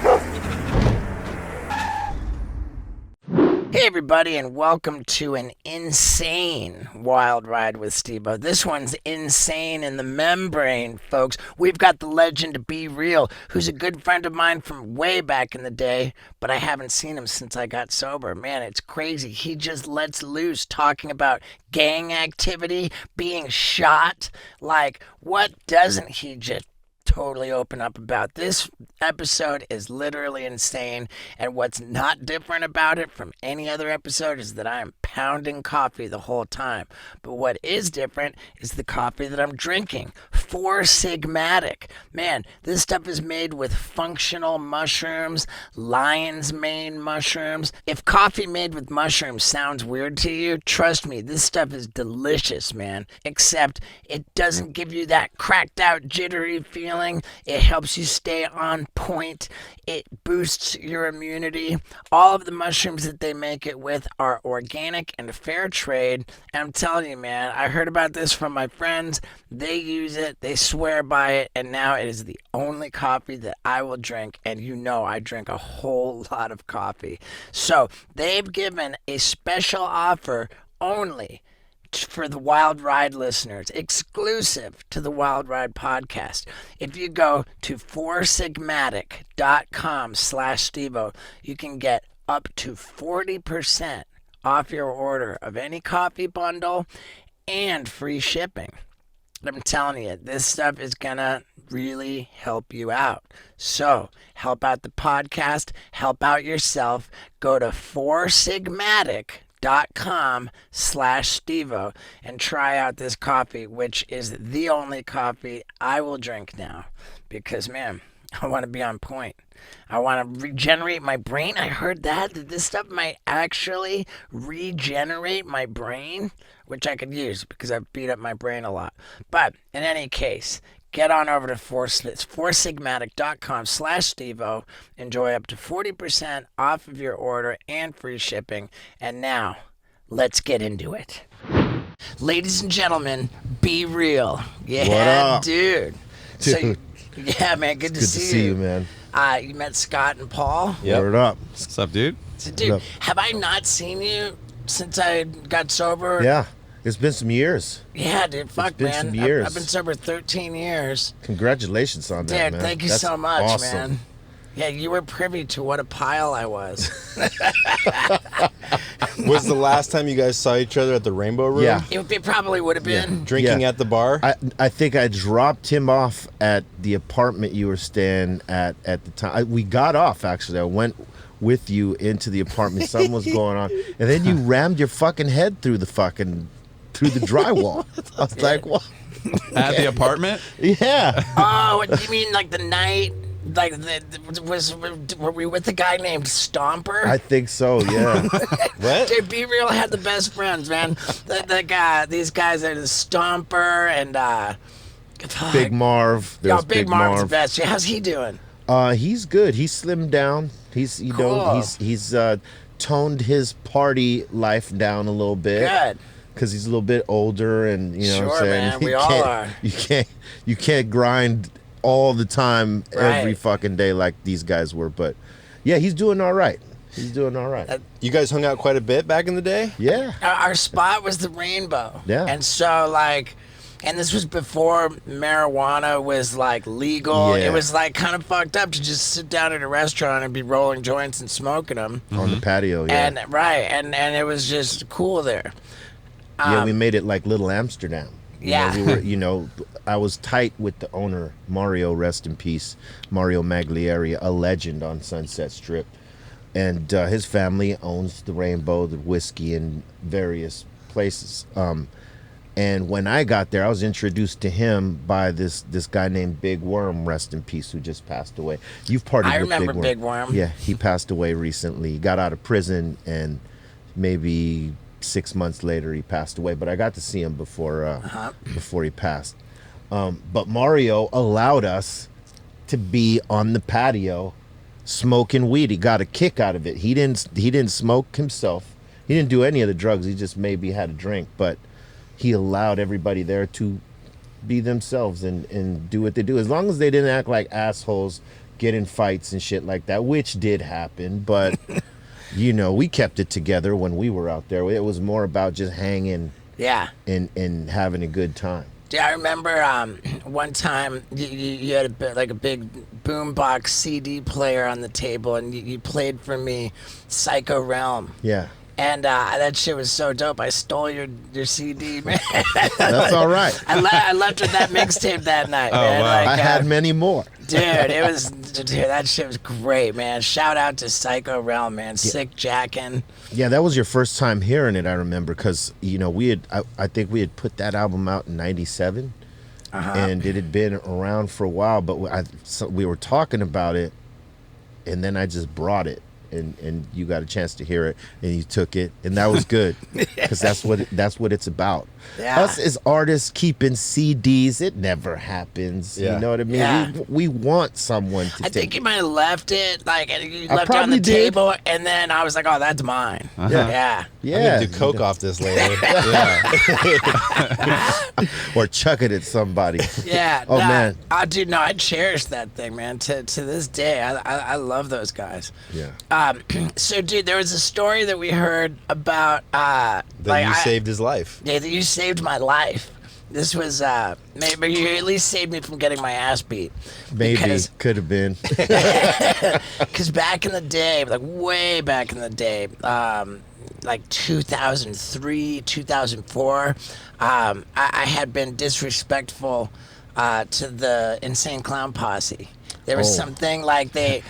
Hey everybody, and welcome to an insane wild ride with Steve-O. This one's insane in the membrane, folks. We've got the legend Be Real, who's a good friend of mine from way back in the day, but I haven't seen him since I got sober. Man, it's crazy. He just lets loose talking about gang activity, being shot. Like, what doesn't he just totally open up about? This episode is literally insane, and what's not different about it from any other episode is that I am pounding coffee the whole time. But what is different is the coffee that I'm drinking. 4 Sigmatic. Man, this stuff is made with functional mushrooms, lion's mane mushrooms. If coffee made with mushrooms sounds weird to you, trust me, this stuff is delicious, man. Except it doesn't give you that cracked out, jittery feeling. It helps you stay on point. It boosts your immunity. All of the mushrooms that they make it with are organic and fair trade. And I'm telling you, man, I heard about this from my friends. They use it. They swear by it. And now it is the only coffee that I will drink. And you know I drink a whole lot of coffee. So they've given a special offer only for the Wild Ride listeners, exclusive to the Wild Ride podcast. If you go to 4sigmatic.com/Steve-O, you can get up to 40% off your order of any coffee bundle and free shipping. I'm telling you, this stuff is gonna really help you out. So help out the podcast, help out yourself. Go to 4sigmatic.com/Steve-O and try out this coffee, which is the only coffee I will drink now because, man, I want to be on point. I want to regenerate my brain. I heard that this stuff might actually regenerate my brain, which I could use because I've beat up my brain a lot. But in any case, get on over to 4sigmatic.com/Steve-O. Enjoy up to 40% off of your order and free shipping. And now, let's get into it. Ladies and gentlemen, Be Real. Yeah, what up? Dude. Dude. Yeah, man, good to see you, man. You met Scott and Paul. Yep. Word up. What's up, dude? So, dude, have I not seen you since I got sober? Yeah. It's been some years. Yeah, dude. Fuck, been man. some years. I've been sober 13 years. Congratulations on that, Dude, man. thank you That's so much, awesome. man. Yeah, you were privy to what a pile I was. Was the last time you guys saw each other at the Rainbow Room? Yeah. It probably would have been. Drinking Yeah. at the bar? I think I dropped him off at the apartment you were staying at the time. We got off, actually. I went with you into the apartment. Something was going on. And then you rammed your fucking head through the drywall. I was like, what? At the apartment? Yeah. Oh, what, you mean like the night? Like, were we with the guy named Stomper? I think so, yeah. What? Dude, Be Real had the best friends, man. These guys are the Stomper and Big Marv. Yo, Big Marv's the best. How's he doing? He's good. He's slimmed down. He's Cool. he's toned his party life down a little bit. Good. Because he's a little bit older, and you know what I'm Sure, saying. man, we all are. You can't grind all the time every Right. fucking day like these guys were. But yeah, he's doing all right. He's doing all right. You guys hung out quite a bit back in the day? Yeah. Our spot was the Rainbow. Yeah. And so, like, and this was before marijuana was, like, legal. Yeah. It was, like, kind of fucked up to just sit down at a restaurant and be rolling joints and smoking them. On the patio. Yeah. And, right, and it was just cool there. Yeah, we made it like Little Amsterdam. Yeah. We were, I was tight with the owner, Mario, rest in peace, Mario Maglieri, a legend on Sunset Strip. And his family owns the Rainbow, the whiskey, in various places. And when I got there, I was introduced to him by this guy named Big Worm, rest in peace, who just passed away. You've partied I with remember Big Worm. Big Worm. Yeah, he passed away recently. He got out of prison, and maybe 6 months later he passed away. But I got to see him before he passed. But Mario allowed us to be on the patio smoking weed. He got a kick out of it. He didn't smoke himself. He didn't do any of the drugs. He just maybe had a drink, but he allowed everybody there to be themselves and do what they do. As long as they didn't act like assholes, get in fights and shit like that, which did happen, but we kept it together when we were out there. It was more about just hanging and having a good time. Yeah, I remember one time you had a big boombox CD player on the table, and you played for me Psycho Realm. Yeah. And that shit was so dope. I stole your CD, man. That's all right. I left with that mixtape that night, man. Wow. I had many more. Dude, that shit was great, man. Shout out to Psycho Realm, man. Sick jacking. Yeah, that was your first time hearing it, I remember, because I think we had put that album out in '97, and it had been around for a while. But we were talking about it, and then I just brought it, and you got a chance to hear it, and you took it, and that was good, because that's what it's about. Yeah. Us as artists keeping CDs, it never happens. Yeah. You know what I mean? Yeah. We want someone to I think you might have left it, and you I left it on probably the did. table, and then I was like, oh, that's mine. Yeah. Yeah. I'm gonna do coke off this later. Or chuck it at somebody. Yeah. Oh, man. Dude, no, I cherish that thing, man. To this day, I love those guys. Yeah. So, dude, there was a story that we heard about That you saved his life. Yeah, that you saved my life. This was maybe you at least saved me from getting my ass beat. Maybe. Could have been. Because back in the day, like way back in the day, like 2003, 2004, I had been disrespectful to the Insane Clown Posse. There was something like I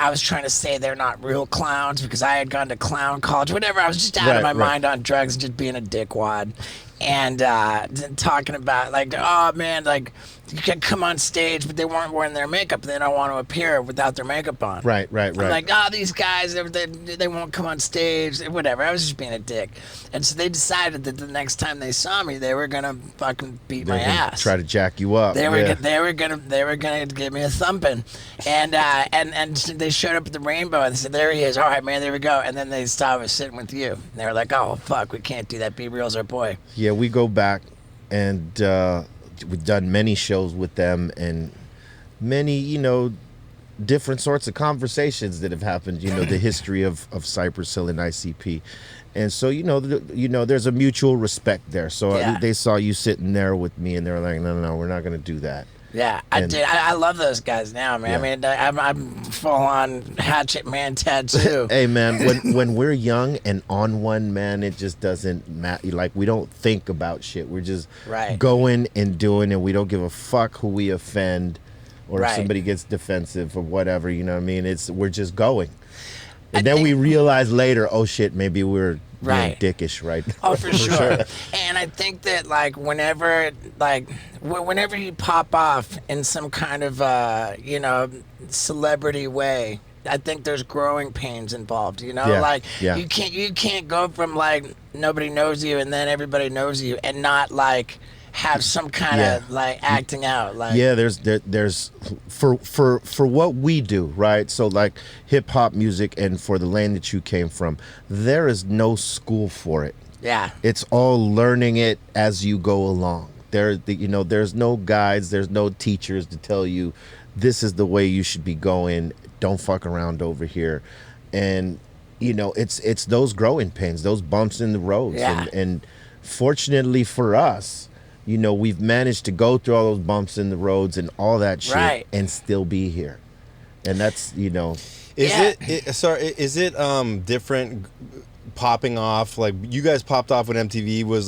was trying to say they're not real clowns because I had gone to clown college, whatever. I was just out of my mind on drugs, just being a dickwad. And talking about like, oh man, like you can come on stage, but they weren't wearing their makeup. They don't want to appear without their makeup on. Right. I'm like, oh, these guys, they won't come on stage, whatever. I was just being a dick. And so they decided that the next time they saw me, they were gonna fucking beat my ass. Try to jack you up. They were gonna give me a thumping, and they showed up at the Rainbow and they said, there he is. All right, man, there we go. And then they saw I was sitting with you. And they were like, oh fuck, we can't do that. Be Real's our boy. Yeah, we go back, and we've done many shows with them, and many, different sorts of conversations that have happened. The history of Cypress Hill and ICP, and so there's a mutual respect there. So they saw you sitting there with me, and they were like, no, we're not going to do that. Yeah, I did. I love those guys now, man. Yeah. I mean, I'm full on Hatchet Man tattoo. Hey, man, when we're young and on one, man, it just doesn't matter. Like, we don't think about shit. We're just going and doing, and we don't give a fuck who we offend or if somebody gets defensive or whatever. You know what I mean? We're just going. And then we realize later, oh shit, maybe we're being dickish, right? Oh, for sure. And I think that whenever you pop off in some kind of celebrity way, I think there's growing pains involved. You can't go from nobody knows you and then everybody knows you and not have some kind of acting out. There's for what we do, right? So hip hop music, and for the lane that you came from, there is no school for it. Yeah. It's all learning it as you go along. There's no guides, there's no teachers to tell you this is the way you should be going. Don't fuck around over here. And it's those growing pains, those bumps in the roads. Yeah. And fortunately for us, we've managed to go through all those bumps in the roads and all that shit and still be here. And that's, Is it different popping off? Like, you guys popped off when MTV was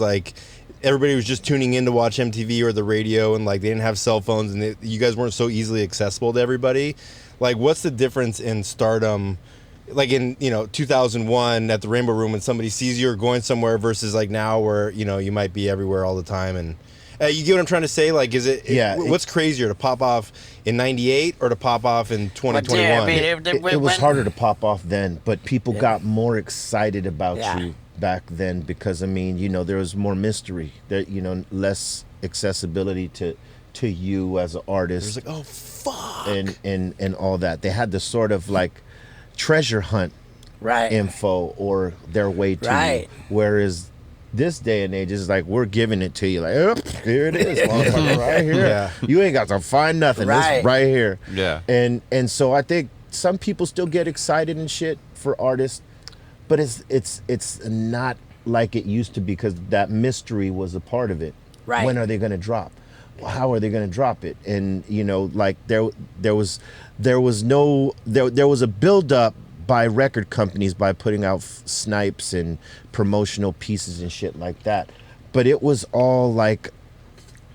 everybody was just tuning in to watch MTV or the radio, and they didn't have cell phones, and you guys weren't so easily accessible to everybody. What's the difference in stardom? In 2001 at the Rainbow Room when somebody sees you or going somewhere versus now where you might be everywhere all the time, and you get what I'm trying to say? Is it what's crazier, to pop off in 98 or to pop off in 2021? It was harder to pop off then, but people got more excited about you back then because there was more mystery, there less accessibility to you as an artist. It was oh fuck, and all that. They had the sort of treasure hunt info or their way to you. Whereas This day and age is like we're giving it to you, like, oh, here it is, motherfucker, right here. Yeah. You ain't got to find nothing. Right. It's right here. Yeah. And so I think some people still get excited and shit for artists, but it's not like it used to be, because that mystery was a part of it. Right. When are they going to drop? How are they going to drop it? And you know, like there was a build up by record companies by putting out snipes and promotional pieces and shit like that, but it was all like,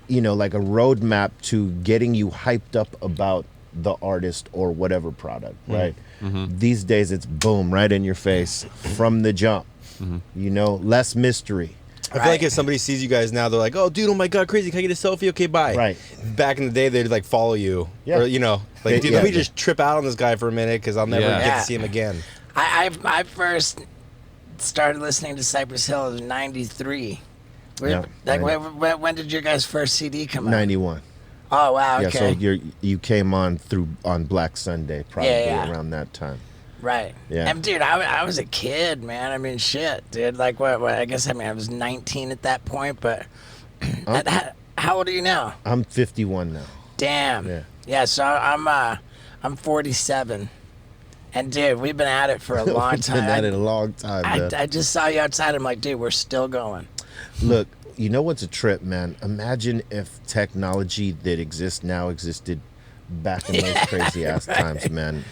you know, like a roadmap to getting you hyped up about the artist or whatever product, right? Mm-hmm. These days it's boom, right in your face from the jump. Mm-hmm. You know, less mystery. I feel like if somebody sees you guys now, they're like, "Oh, dude, oh my god, crazy! Can I get a selfie? Okay, bye." Right. Back in the day, they'd like follow you, or you know, like, dude, let me just trip out on this guy for a minute because I'll never get to see him again. I first started listening to Cypress Hill in '93. When did your guys' first CD come out? 91. Oh wow, okay. Yeah, so you came on Black Sunday, probably around that time. Right. Yeah. And dude, I was a kid, man. I mean, shit, dude. Like, what? I guess, I mean, I was 19 at that point, but how old are you now? I'm 51 now. Damn. Yeah. Yeah. So I'm 47, and dude, we've been at it for a long time. We've been at it a long time. I just saw you outside. I'm like, dude, we're still going. Look, you know what's a trip, man? Imagine if technology that exists now existed back in those crazy ass times, man.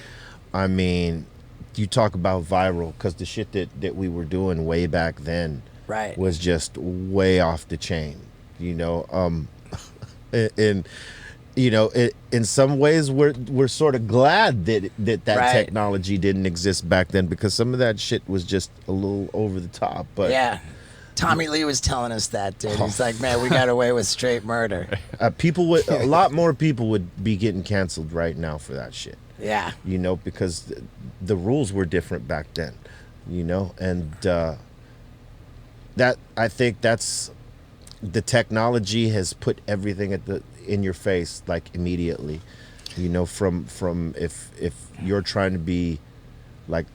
I mean, you talk about viral, because the shit that we were doing way back then was just way off the chain, you know. And you know, in some ways we're sort of glad that technology didn't exist back then, because some of that shit was just a little over the top. But yeah, Tommy Lee was telling us that, dude. He's like, man, we got away with straight murder. A lot more people would be getting canceled right now for that shit. Yeah. You know, because the rules were different back then, you know, and that, I think that's, the technology has put everything in your face, like, immediately, you know, from if you're trying to be like,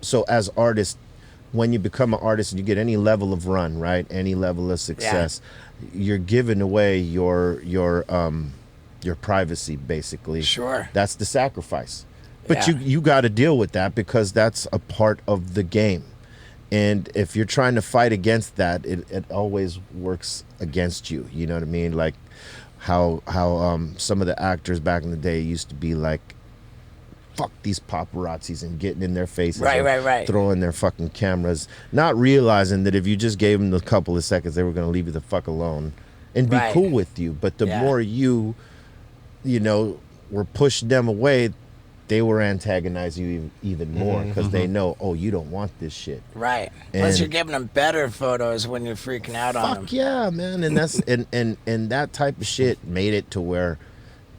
so as artists, when you become an artist and you get any level of run, right, any level of success, you're giving away your privacy, basically. Sure. That's the sacrifice. But you got to deal with that, because that's a part of the game. And if you're trying to fight against that, it always works against you. You know what I mean? Like how some of the actors back in the day used to be like, fuck these paparazzis, and getting in their faces, right, throwing their fucking cameras, not realizing that if you just gave them a couple of seconds, they were going to leave you the fuck alone and be cool with you. But the more you know, were pushing them away, they were antagonizing you even more, because they know, oh, you don't want this shit. Right. Plus you're giving them better photos when you're freaking out on them. Fuck yeah, man. And that's and that type of shit made it to where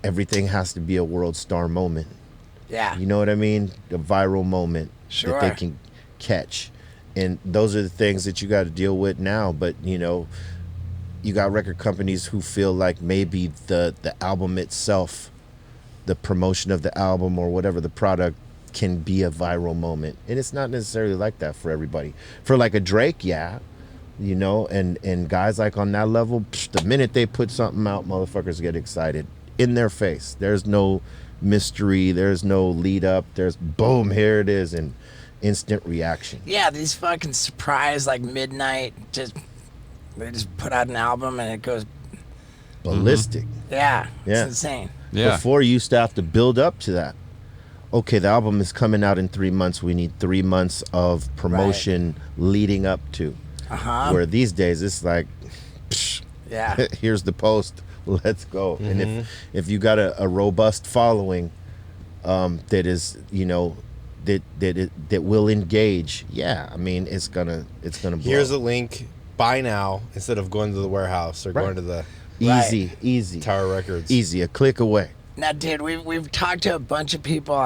everything has to be a world star moment. Yeah. You know what I mean? A viral moment that they can catch. And those are the things that you got to deal with now. But, you know, you got record companies who feel like maybe the album itself, the promotion of the album or whatever the product, can be a viral moment. And it's not necessarily like that for everybody. For like a Drake, yeah, you know, and guys like on that level, the minute they put something out, motherfuckers get excited in their face. There's no mystery, there's no lead up, there's boom, here it is, and instant reaction. Yeah, these fucking surprise, like midnight, they just put out an album and it goes ballistic. Yeah, it's insane. Yeah. Before, you used to have to build up to that. Okay, the album is coming out in 3 months. We need 3 months of promotion leading up to. Where these days it's like, psh, here's the post, let's go. And if you got a robust following that is, you know, that will engage, I mean, it's gonna blow. Here's a link. Buy now, instead of going to the warehouse or going to the easy Tower Records. Easy, a click away. Now, dude, we've talked to a bunch of people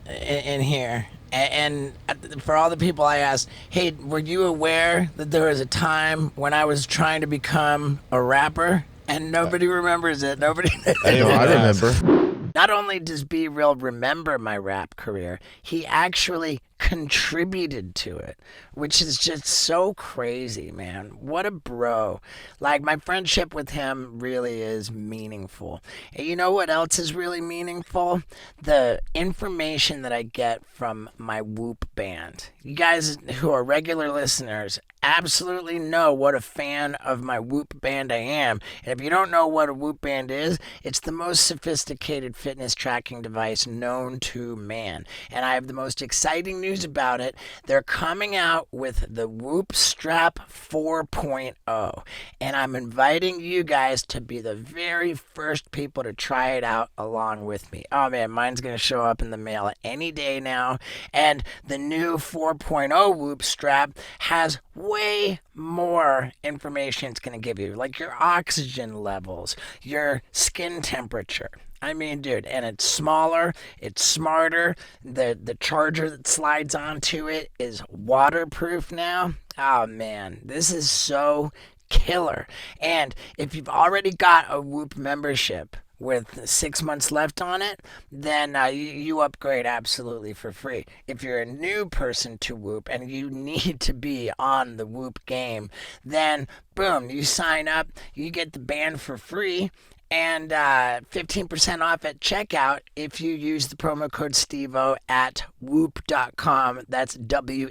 in here, and for all the people I asked, hey, were you aware that there was a time when I was trying to become a rapper? And nobody remembers it. Nobody. I remember. Not only does B Real remember my rap career, he actually contributed to it, which is just so crazy, man. What a bro. Like, my friendship with him really is meaningful. And you know what else is really meaningful? The information that I get from my Whoop band. You guys who are regular listeners absolutely know what a fan of my Whoop band I am. And if you don't know what a Whoop band is, it's the most sophisticated fitness tracking device known to man. And I have the most exciting news about it. They're coming out with the Whoop Strap 4.0. And I'm inviting you guys to be the very first people to try it out along with me. Oh man, mine's going to show up in the mail any day now. And the new 4.0 Whoop Strap has way more information it's going to give you, like your oxygen levels, your skin temperature. I mean, dude, and it's smaller, it's smarter. The charger that slides onto it is waterproof now. Oh man, this is so killer. And if you've already got a Whoop membership with 6 months left on it, then you upgrade absolutely for free. If you're a new person to Whoop and you need to be on the Whoop game, then boom, you sign up, you get the band for free, and 15% off at checkout if you use the promo code STEVO at whoop.com. That's WHOOP.com.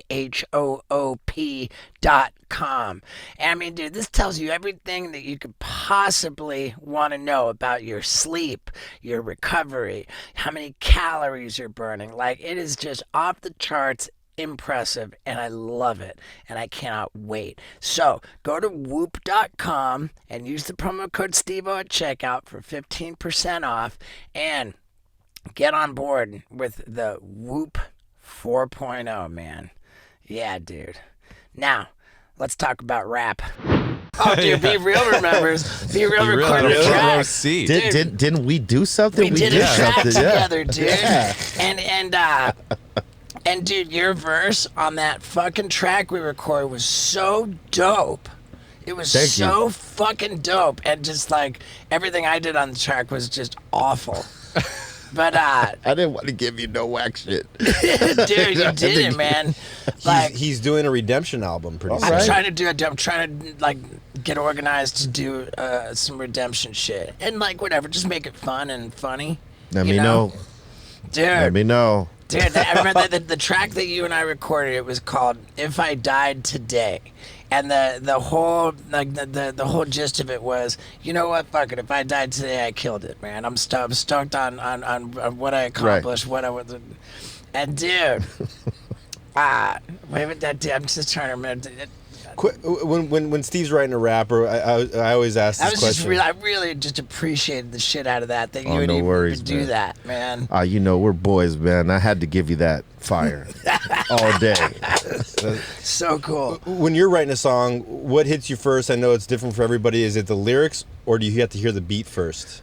And I mean, dude, this tells you everything that you could possibly want to know about your sleep, your recovery, how many calories you're burning. Like, it is just off the charts impressive, and I love it, and I cannot wait. So go to whoop.com and use the promo code STEVO at checkout for 15% off and get on board with the Whoop 4.0, man. Yeah, dude. Now let's talk about rap. Oh, dude, Be Real remembers. Be Real recorded a track. Didn't we do something? We did a track together, dude. Yeah. And dude, your verse on that fucking track we recorded was so dope. It was so fucking dope. And just like everything I did on the track was just awful. But I didn't want to give you no whack shit. Dude, you did it, man. Like, he's doing a redemption album pretty soon. I'm trying to do it. I'm trying to like get organized to do some redemption shit. And like whatever, just make it fun and funny. Let me know. Dude. Let me know. Dude, I remember the track that you and I recorded. It was called "If I Died Today," and the whole the whole gist of it was, you know what, fuck it. If I died today, I killed it, man. I'm stoked on what I accomplished, what I was, and dude, wait, I'm just trying to remember. When Steve's writing a rap, or I always ask this question. I really just appreciated the shit out of that you would no even worries, do man. that, man. You know, we're boys, man. I had to give you that fire all day. So cool. When you're writing a song, what hits you first? I know it's different for everybody. Is it the lyrics, or do you have to hear the beat first?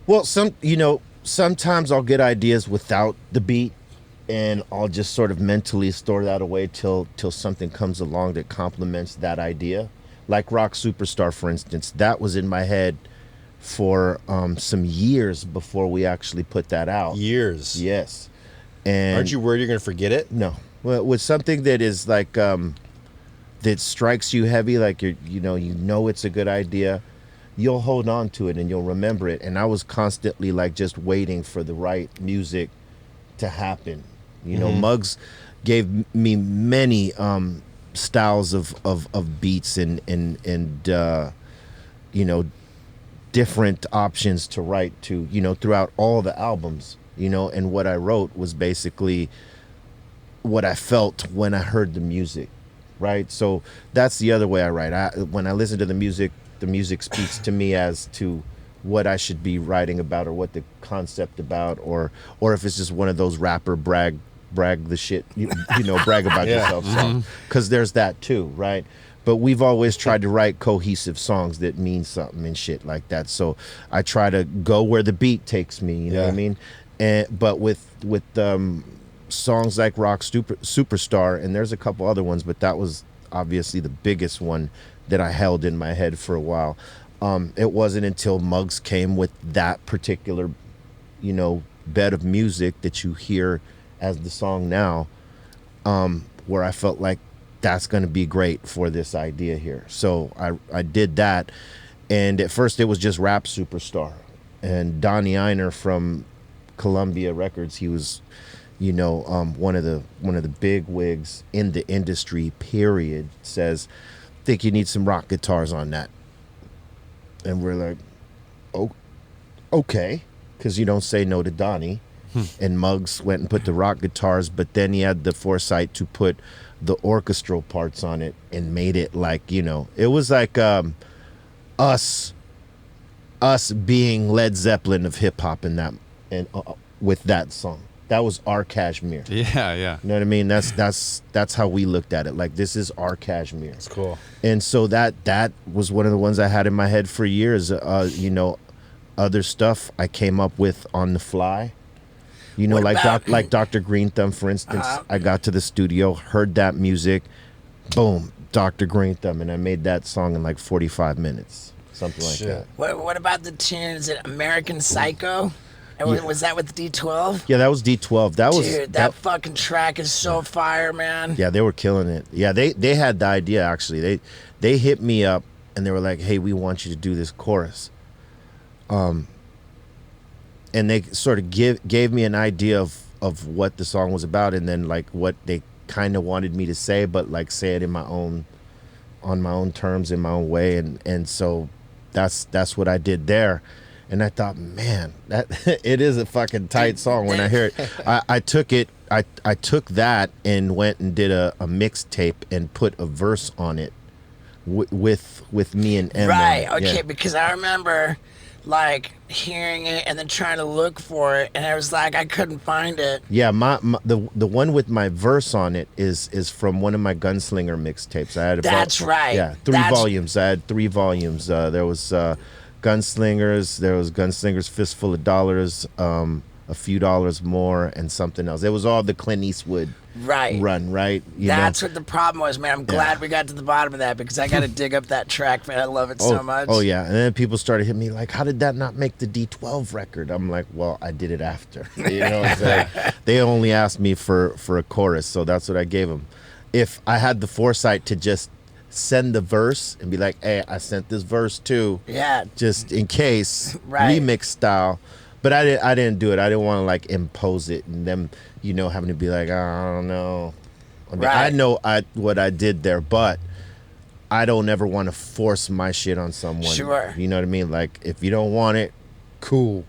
Well, sometimes I'll get ideas without the beat, and I'll just sort of mentally store that away till something comes along that complements that idea. Like Rock Superstar, for instance, that was in my head for some years before we actually put that out. Years? Yes. And aren't you worried you're going to forget it? No. Well, with something that is like, that strikes you heavy, like you know it's a good idea, you'll hold on to it and you'll remember it. And I was constantly like just waiting for the right music to happen. You know, Muggs gave me many styles of beats and different options to write to, throughout all the albums, and what I wrote was basically what I felt when I heard the music, right? So that's the other way I write. When I listen to the music speaks to me as to what I should be writing about, or what the concept about, or if it's just one of those rapper brag the shit, brag about yourself songs, because there's that too, right? But we've always tried to write cohesive songs that mean something and shit like that. So I try to go where the beat takes me, you know what I mean? But with songs like Rock Superstar, and there's a couple other ones, but that was obviously the biggest one that I held in my head for a while. It wasn't until Muggs came with that particular, bed of music that you hear as the song now, where I felt like that's going to be great for this idea here. So I did that. And at first it was just Rap Superstar. And Donnie Einer from Columbia Records, he was, one of the big wigs in the industry, period, says, think you need some rock guitars on that. And we're like, oh, okay, because you don't say no to Donnie. And Muggs went and put the rock guitars, but then he had the foresight to put the orchestral parts on it and made it like, it was like us being Led Zeppelin of hip hop in that, and with that song. That was our Kashmir. Yeah. You know what I mean? That's how we looked at it. Like, this is our Kashmir. It's cool. And so that was one of the ones I had in my head for years. Other stuff I came up with on the fly. Like Dr. Greenthumb, for instance. I got to the studio, heard that music, boom, Dr. Greenthumb, and I made that song in like 45 minutes, something like that. What about the tune? Is it American Psycho? Was that with D12? Yeah, that was D12. Dude, that fucking track is so fire, man. Yeah, they were killing it. Yeah, they had the idea, actually. They hit me up, and they were like, hey, we want you to do this chorus. And they sort of gave me an idea of what the song was about, and then like what they kind of wanted me to say, but like say it on my own terms, in my own way, and so that's what I did there. And I thought, man, that it is a fucking tight song. When I hear it, I took that and went and did a mixtape and put a verse on it with me and Emma. Right. Okay. Yeah. Because I remember like hearing it and then trying to look for it, and I was like, I couldn't find it. Yeah, the one with my verse on it is from one of my Gunslinger mixtapes. I had That's right. Yeah, three volumes. I had 3 volumes. There was Gunslingers. There was Gunslingers Fistful of Dollars, A Few Dollars More, and something else. It was all the Clint Eastwood run, right? That's what the problem was, man. I'm glad we got to the bottom of that, because I got to dig up that track, man. I love it so much. Oh, yeah. And then people started hitting me like, how did that not make the D12 record? I'm like, well, I did it after. You know what I'm saying? They only asked me for a chorus, so that's what I gave them. If I had the foresight to just send the verse and be like, hey, I sent this verse too. Yeah. Just in case, remix style. But I didn't do it. I didn't want to like impose it and them, having to be like, I don't know. I mean, I know what I did there, but I don't ever want to force my shit on someone. Sure. You know what I mean? Like, if you don't want it, cool.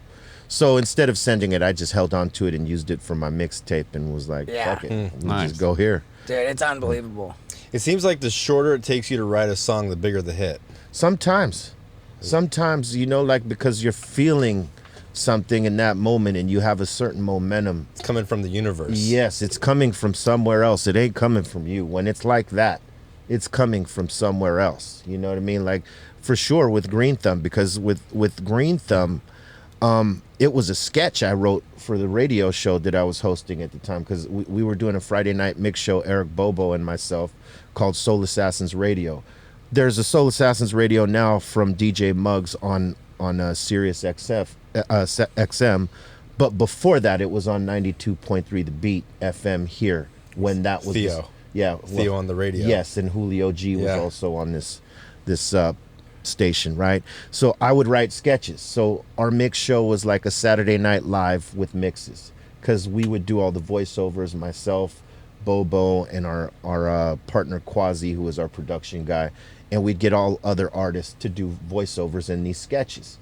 So instead of sending it, I just held on to it and used it for my mixtape and was like, fuck it. We'll just go here. Dude, it's unbelievable. It seems like the shorter it takes you to write a song, the bigger the hit. Sometimes, like, because you're feeling something in that moment and you have a certain momentum. It's coming from the universe. Yes, it's coming from somewhere else. It ain't coming from you. When it's like that, it's coming from somewhere else. You know what I mean? Like, for sure with Greenthumb, because with Greenthumb, it was a sketch I wrote for the radio show that I was hosting at the time, because we were doing a Friday night mix show, Eric Bobo and myself, called Soul Assassins Radio. There's a Soul Assassins Radio now from DJ Muggs on Sirius XM, but before that it was on 92.3 The Beat FM here, when that was Theo. Theo on the radio. Yes, and Julio G was also on this station, right? So I would write sketches. So our mix show was like a Saturday Night Live with mixes, because we would do all the voiceovers, myself, Bobo, and our partner Quasi, who was our production guy, and we'd get all other artists to do voiceovers in these sketches.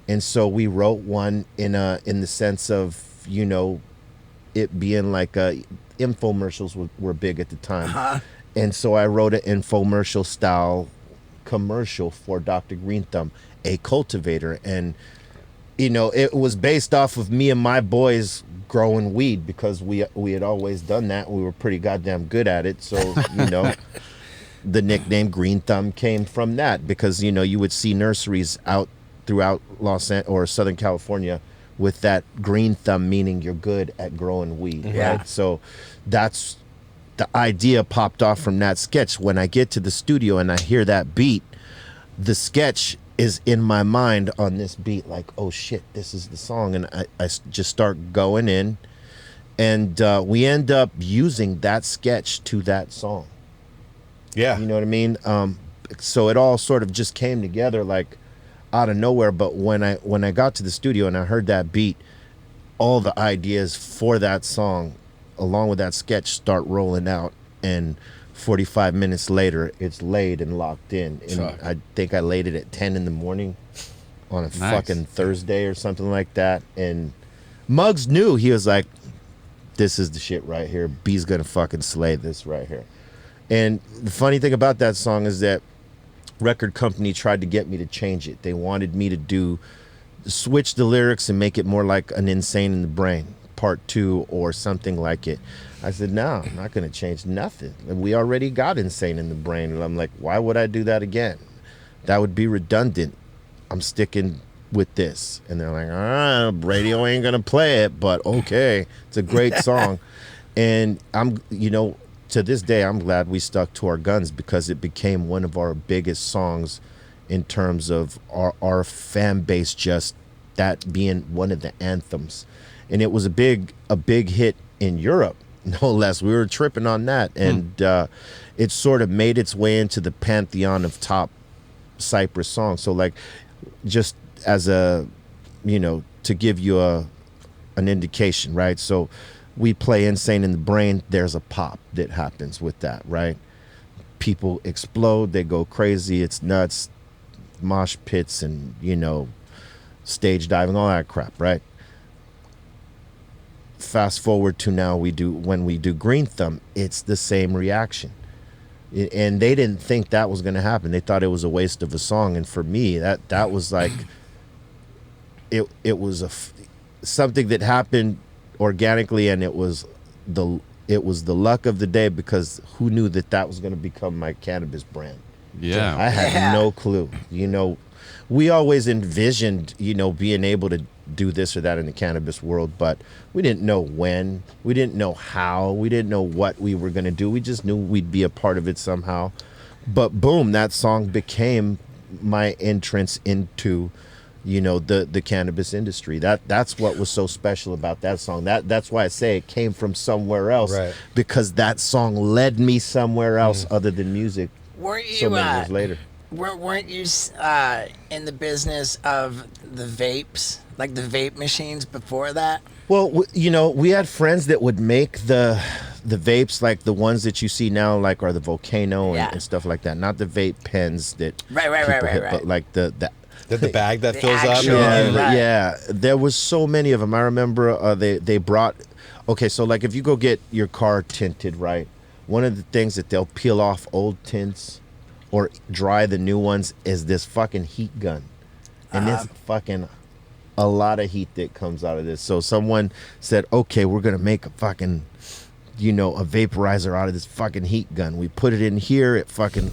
And so we wrote one in the sense of, it being like infomercials were big at the time. And so I wrote an infomercial style commercial for Dr. Greenthumb, a cultivator, and it was based off of me and my boys growing weed, because we had always done that. We were pretty goddamn good at it, so the nickname Greenthumb came from that, because you would see nurseries out throughout Los Angeles or Southern California with that green thumb, meaning you're good at growing weed, right? So that's the idea popped off from that sketch. When I get to the studio and I hear that beat, the sketch is in my mind on this beat, like, oh shit, this is the song. And I just start going in And we end up using that sketch to that song. Yeah. You know what I mean? So it all sort of just came together like out of nowhere. But when I got to the studio and I heard that beat, all the ideas for that song, along with that sketch, start rolling out. And 45 minutes later, it's laid and locked in. And I think I laid it at 10 in the morning on a fucking Thursday or something like that. And Muggs knew. He was like, this is the shit right here. B's gonna fucking slay this right here. And the funny thing about that song is that record company tried to get me to change it. They wanted me to switch the lyrics and make it more like an Insane in the Brain part 2 or something like it. I said, no, I'm not going to change nothing. We already got Insane in the Brain. And I'm like, why would I do that again? That would be redundant. I'm sticking with this. And they're like, radio ain't going to play it, but okay. It's a great song. And I'm, to this day, I'm glad we stuck to our guns because it became one of our biggest songs in terms of our fan base, just that being one of the anthems. And it was a big hit in Europe, no less. We were tripping on that. And it sort of made its way into the pantheon of top Cypress songs. So like, just as a, to give you an indication, right? So we play Insane in the Brain, there's a pop that happens with that, right? People explode, they go crazy, it's nuts, mosh pits and, stage diving, all that crap, right? Fast forward to now, when we do Greenthumb, it's the same reaction. And they didn't think that was going to happen. They thought it was a waste of a song. And for me, that was like, it was something that happened organically, and it was the luck of the day, because who knew that was going to become my cannabis brand? Yeah. I had no clue. We always envisioned, being able to do this or that in the cannabis world, but we didn't know when, we didn't know how, we didn't know what we were going to do. We just knew we'd be a part of it somehow. But boom, that song became my entrance into the cannabis industry. That's what was so special about that song. That's why I say it came from somewhere else, right? Because that song led me somewhere else other than music. Weren't you so many years later? Weren't you in the business of the vapes, like the vape machines before that? Well, we had friends that would make the vapes, like the ones that you see now, like are the Volcano and stuff like that. Not the vape pens that right. but like the bag that fills actual, up. Yeah. There was so many of them. I remember they brought. Okay, so like if you go get your car tinted, right? One of the things that they'll peel off old tints or dry the new ones is this fucking heat gun, and it's fucking a lot of heat that comes out of this. So someone said, okay, we're gonna make a fucking a vaporizer out of this fucking heat gun. We put it in here, it fucking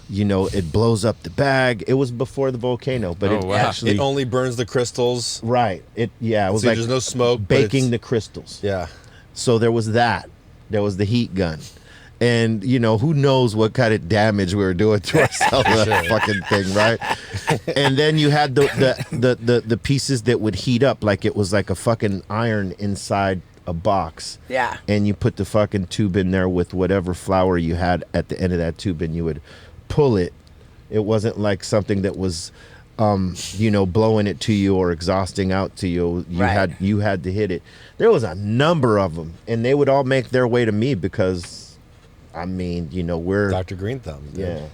it blows up the bag. It was before the Volcano, but actually it only burns the crystals. Right. It was so like there's no smoke, baking the crystals. Yeah. So there was that. There was the heat gun. And who knows what kind of damage we were doing to ourselves with that fucking thing, right? And then you had the pieces that would heat up like it was like a fucking iron inside a box. Yeah. And you put the fucking tube in there with whatever flower you had at the end of that tube, and you would pull it. It wasn't like something that was blowing it to you or exhausting out to you. You had to hit it. There was a number of them, and they would all make their way to me because we're Dr. Greenthumb. Yeah.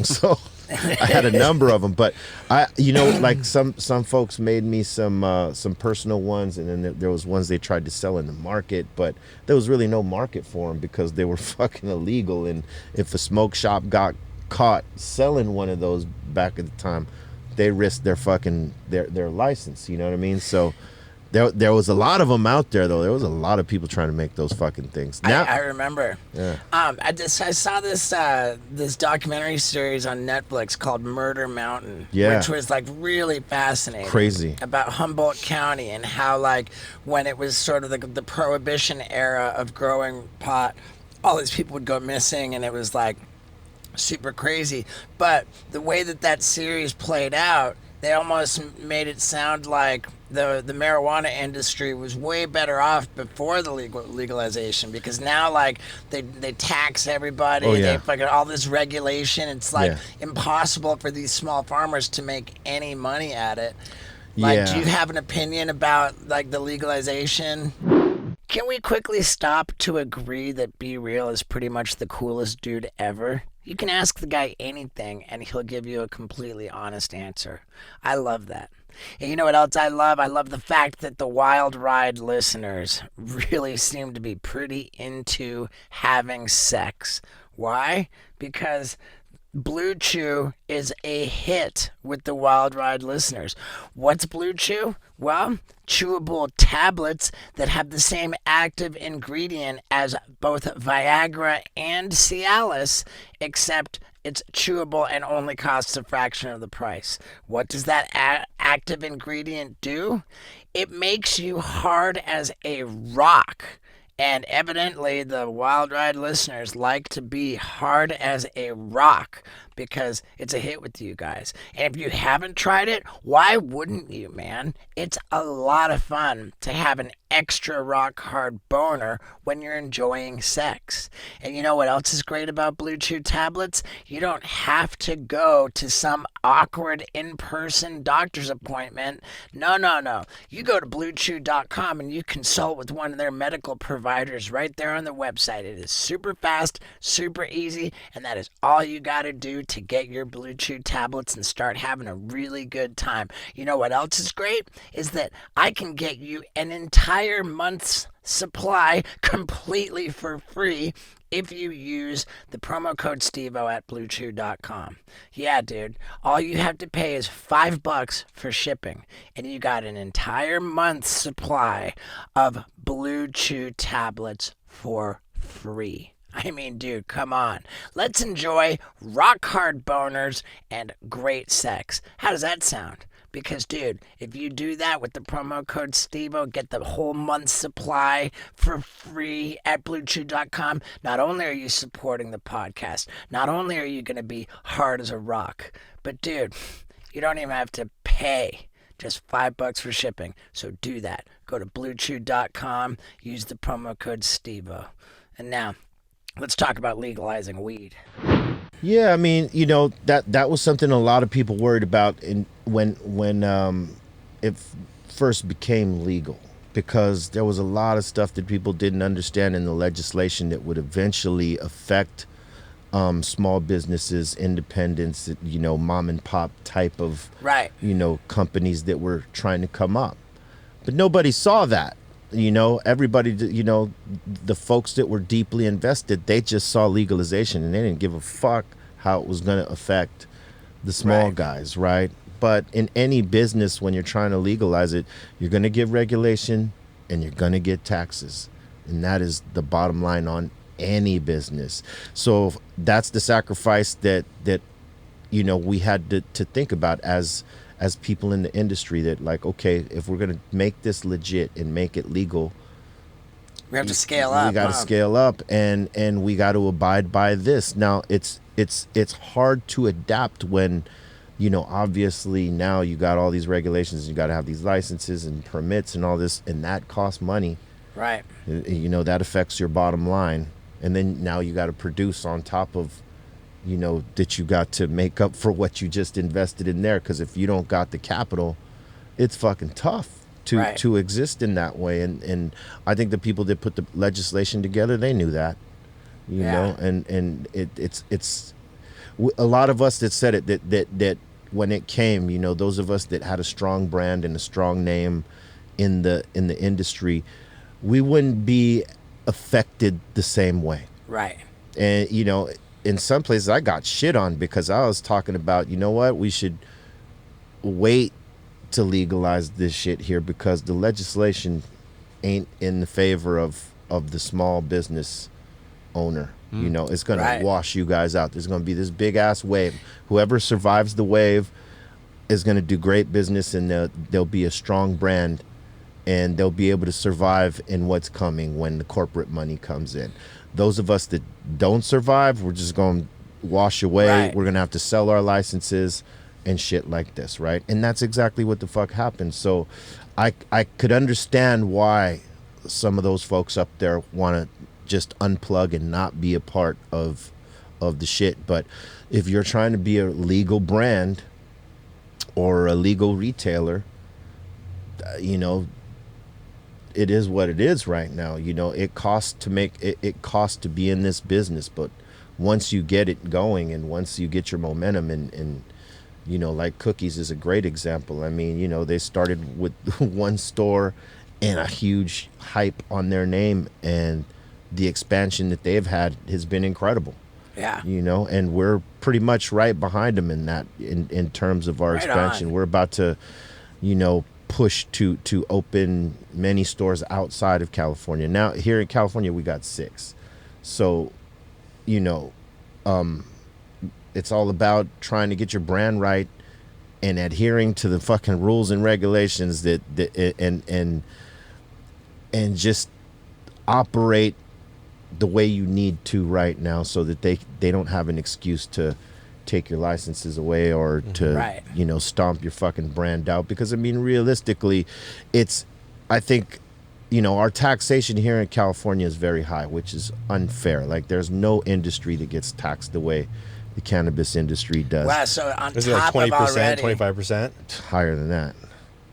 So I had a number of them, but like some folks made me some personal ones, and then there was ones they tried to sell in the market, but there was really no market for them because they were fucking illegal. And if a smoke shop got caught selling one of those back at the time, they risked their fucking their license. You know what I mean? So there was a lot of them out there, though. There was a lot of people trying to make those fucking things. Now, I remember. Yeah. I saw this documentary series on Netflix called Murder Mountain, which was like really fascinating. Crazy. About Humboldt County and how like when it was sort of the prohibition era of growing pot, all these people would go missing, and it was like super crazy. But the way that series played out, they almost made it sound like the marijuana industry was way better off before the legalization, because now like they tax everybody. Oh, yeah. They fucking all this regulation. It's like Yeah. impossible for these small farmers to make any money at it. Like, do Yeah. you have an opinion about like the legalization? Can we quickly stop to agree that Be Real is pretty much the coolest dude ever? You can ask the guy anything and he'll give you a completely honest answer. I love that. And you know what else I love? I love the fact that the Wild Ride listeners really seem to be pretty into having sex. Why? Because Blue Chew is a hit with the Wild Ride listeners. What's Blue Chew? Well, chewable tablets that have the same active ingredient as both Viagra and Cialis, except it's chewable and only costs a fraction of the price. What does that active ingredient do? It makes you hard as a rock. And evidently, the Wild Ride listeners like to be hard as a rock because it's a hit with you guys. And if you haven't tried it, why wouldn't you, man? It's a lot of fun to have an extra rock hard boner when you're enjoying sex. And you know what else is great about Blue Chew tablets? You don't have to go to some awkward in-person doctor's appointment. No. You go to bluechew.com and you consult with one of their medical providers right there on the website. It is super fast, super easy, and that is all you got to do to get your Blue Chew tablets and start having a really good time. You know what else is great? Is that I can get you an entire month's supply completely for free if you use the promo code STEVO at bluechew.com. Yeah, dude, all you have to pay is $5 for shipping, and you got an entire month's supply of Blue Chew tablets for free. I mean, dude, come on. Let's enjoy rock hard boners and great sex. How does that sound? Because, dude, if you do that with the promo code STEVO, get the whole month's supply for free at bluechew.com. Not only are you supporting the podcast, not only are you going to be hard as a rock, but, dude, you don't even have to pay. Just $5 for shipping. So do that. Go to bluechew.com, use the promo code STEVO. And now, let's talk about legalizing weed. Yeah, I mean, you know, that was something a lot of people worried about when it first became legal, because there was a lot of stuff that people didn't understand in the legislation that would eventually affect small businesses, independents, you know, mom and pop type of, right, you know, companies that were trying to come up. But nobody saw that. You know, everybody, you know, the folks that were deeply invested, they just saw legalization and they didn't give a fuck how it was going to affect the small guys, right? But in any business, when you're trying to legalize it, you're going to get regulation and you're going to get taxes. And that is the bottom line on any business. So that's the sacrifice that you know, we had to think about as people in the industry, that like, okay, if we're going to make this legit and make it legal, we have to scale up. We got to scale up and we got to abide by this. Now it's hard to adapt when, you know, obviously now you got all these regulations, you got to have these licenses and permits and all this, and that costs money. Right. You know, that affects your bottom line. And then now you got to produce on top of, you know, that you got to make up for what you just invested in there. Because if you don't got the capital, it's fucking tough to exist in that way. And I think the people that put the legislation together, they knew that, you know, and it's a lot of us that said it, that when it came, you know, those of us that had a strong brand and a strong name in the industry, we wouldn't be affected the same way. Right. And, you know, in some places I got shit on because I was talking about, you know what, we should wait to legalize this shit here because the legislation ain't in the favor of the small business owner. You know, it's going to wash you guys out. There's going to be this big ass wave. Whoever survives the wave is going to do great business, and they'll be a strong brand, and they'll be able to survive in what's coming when the corporate money comes in. Those of us that don't survive, we're just going to wash away. We're going to have to sell our licenses and shit like this, right? And that's exactly what the fuck happened. So I could understand why some of those folks up there want to just unplug and not be a part of the shit. But if you're trying to be a legal brand or a legal retailer, you know, it is what it is right now. You know, it costs to make it costs to be in this business, but once you get it going and once you get your momentum and you know, like Cookies is a great example. I mean, you know, they started with one store and a huge hype on their name, and the expansion that they've had has been incredible. Yeah. You know, and we're pretty much right behind them in that, in terms of our expansion. We're about to, you know, push to open many stores outside of California. Now, here in California, we got 6. So, you know, it's all about trying to get your brand right and adhering to the fucking rules and regulations that and just operate the way you need to right now, so that they don't have an excuse to take your licenses away or to you know, stomp your fucking brand out. Because I mean, realistically, I think, you know, our taxation here in California is very high, which is unfair. Like, there's no industry that gets taxed the way the cannabis industry does. Wow, so on Is top it like 20%, of already, 25%? Higher than that.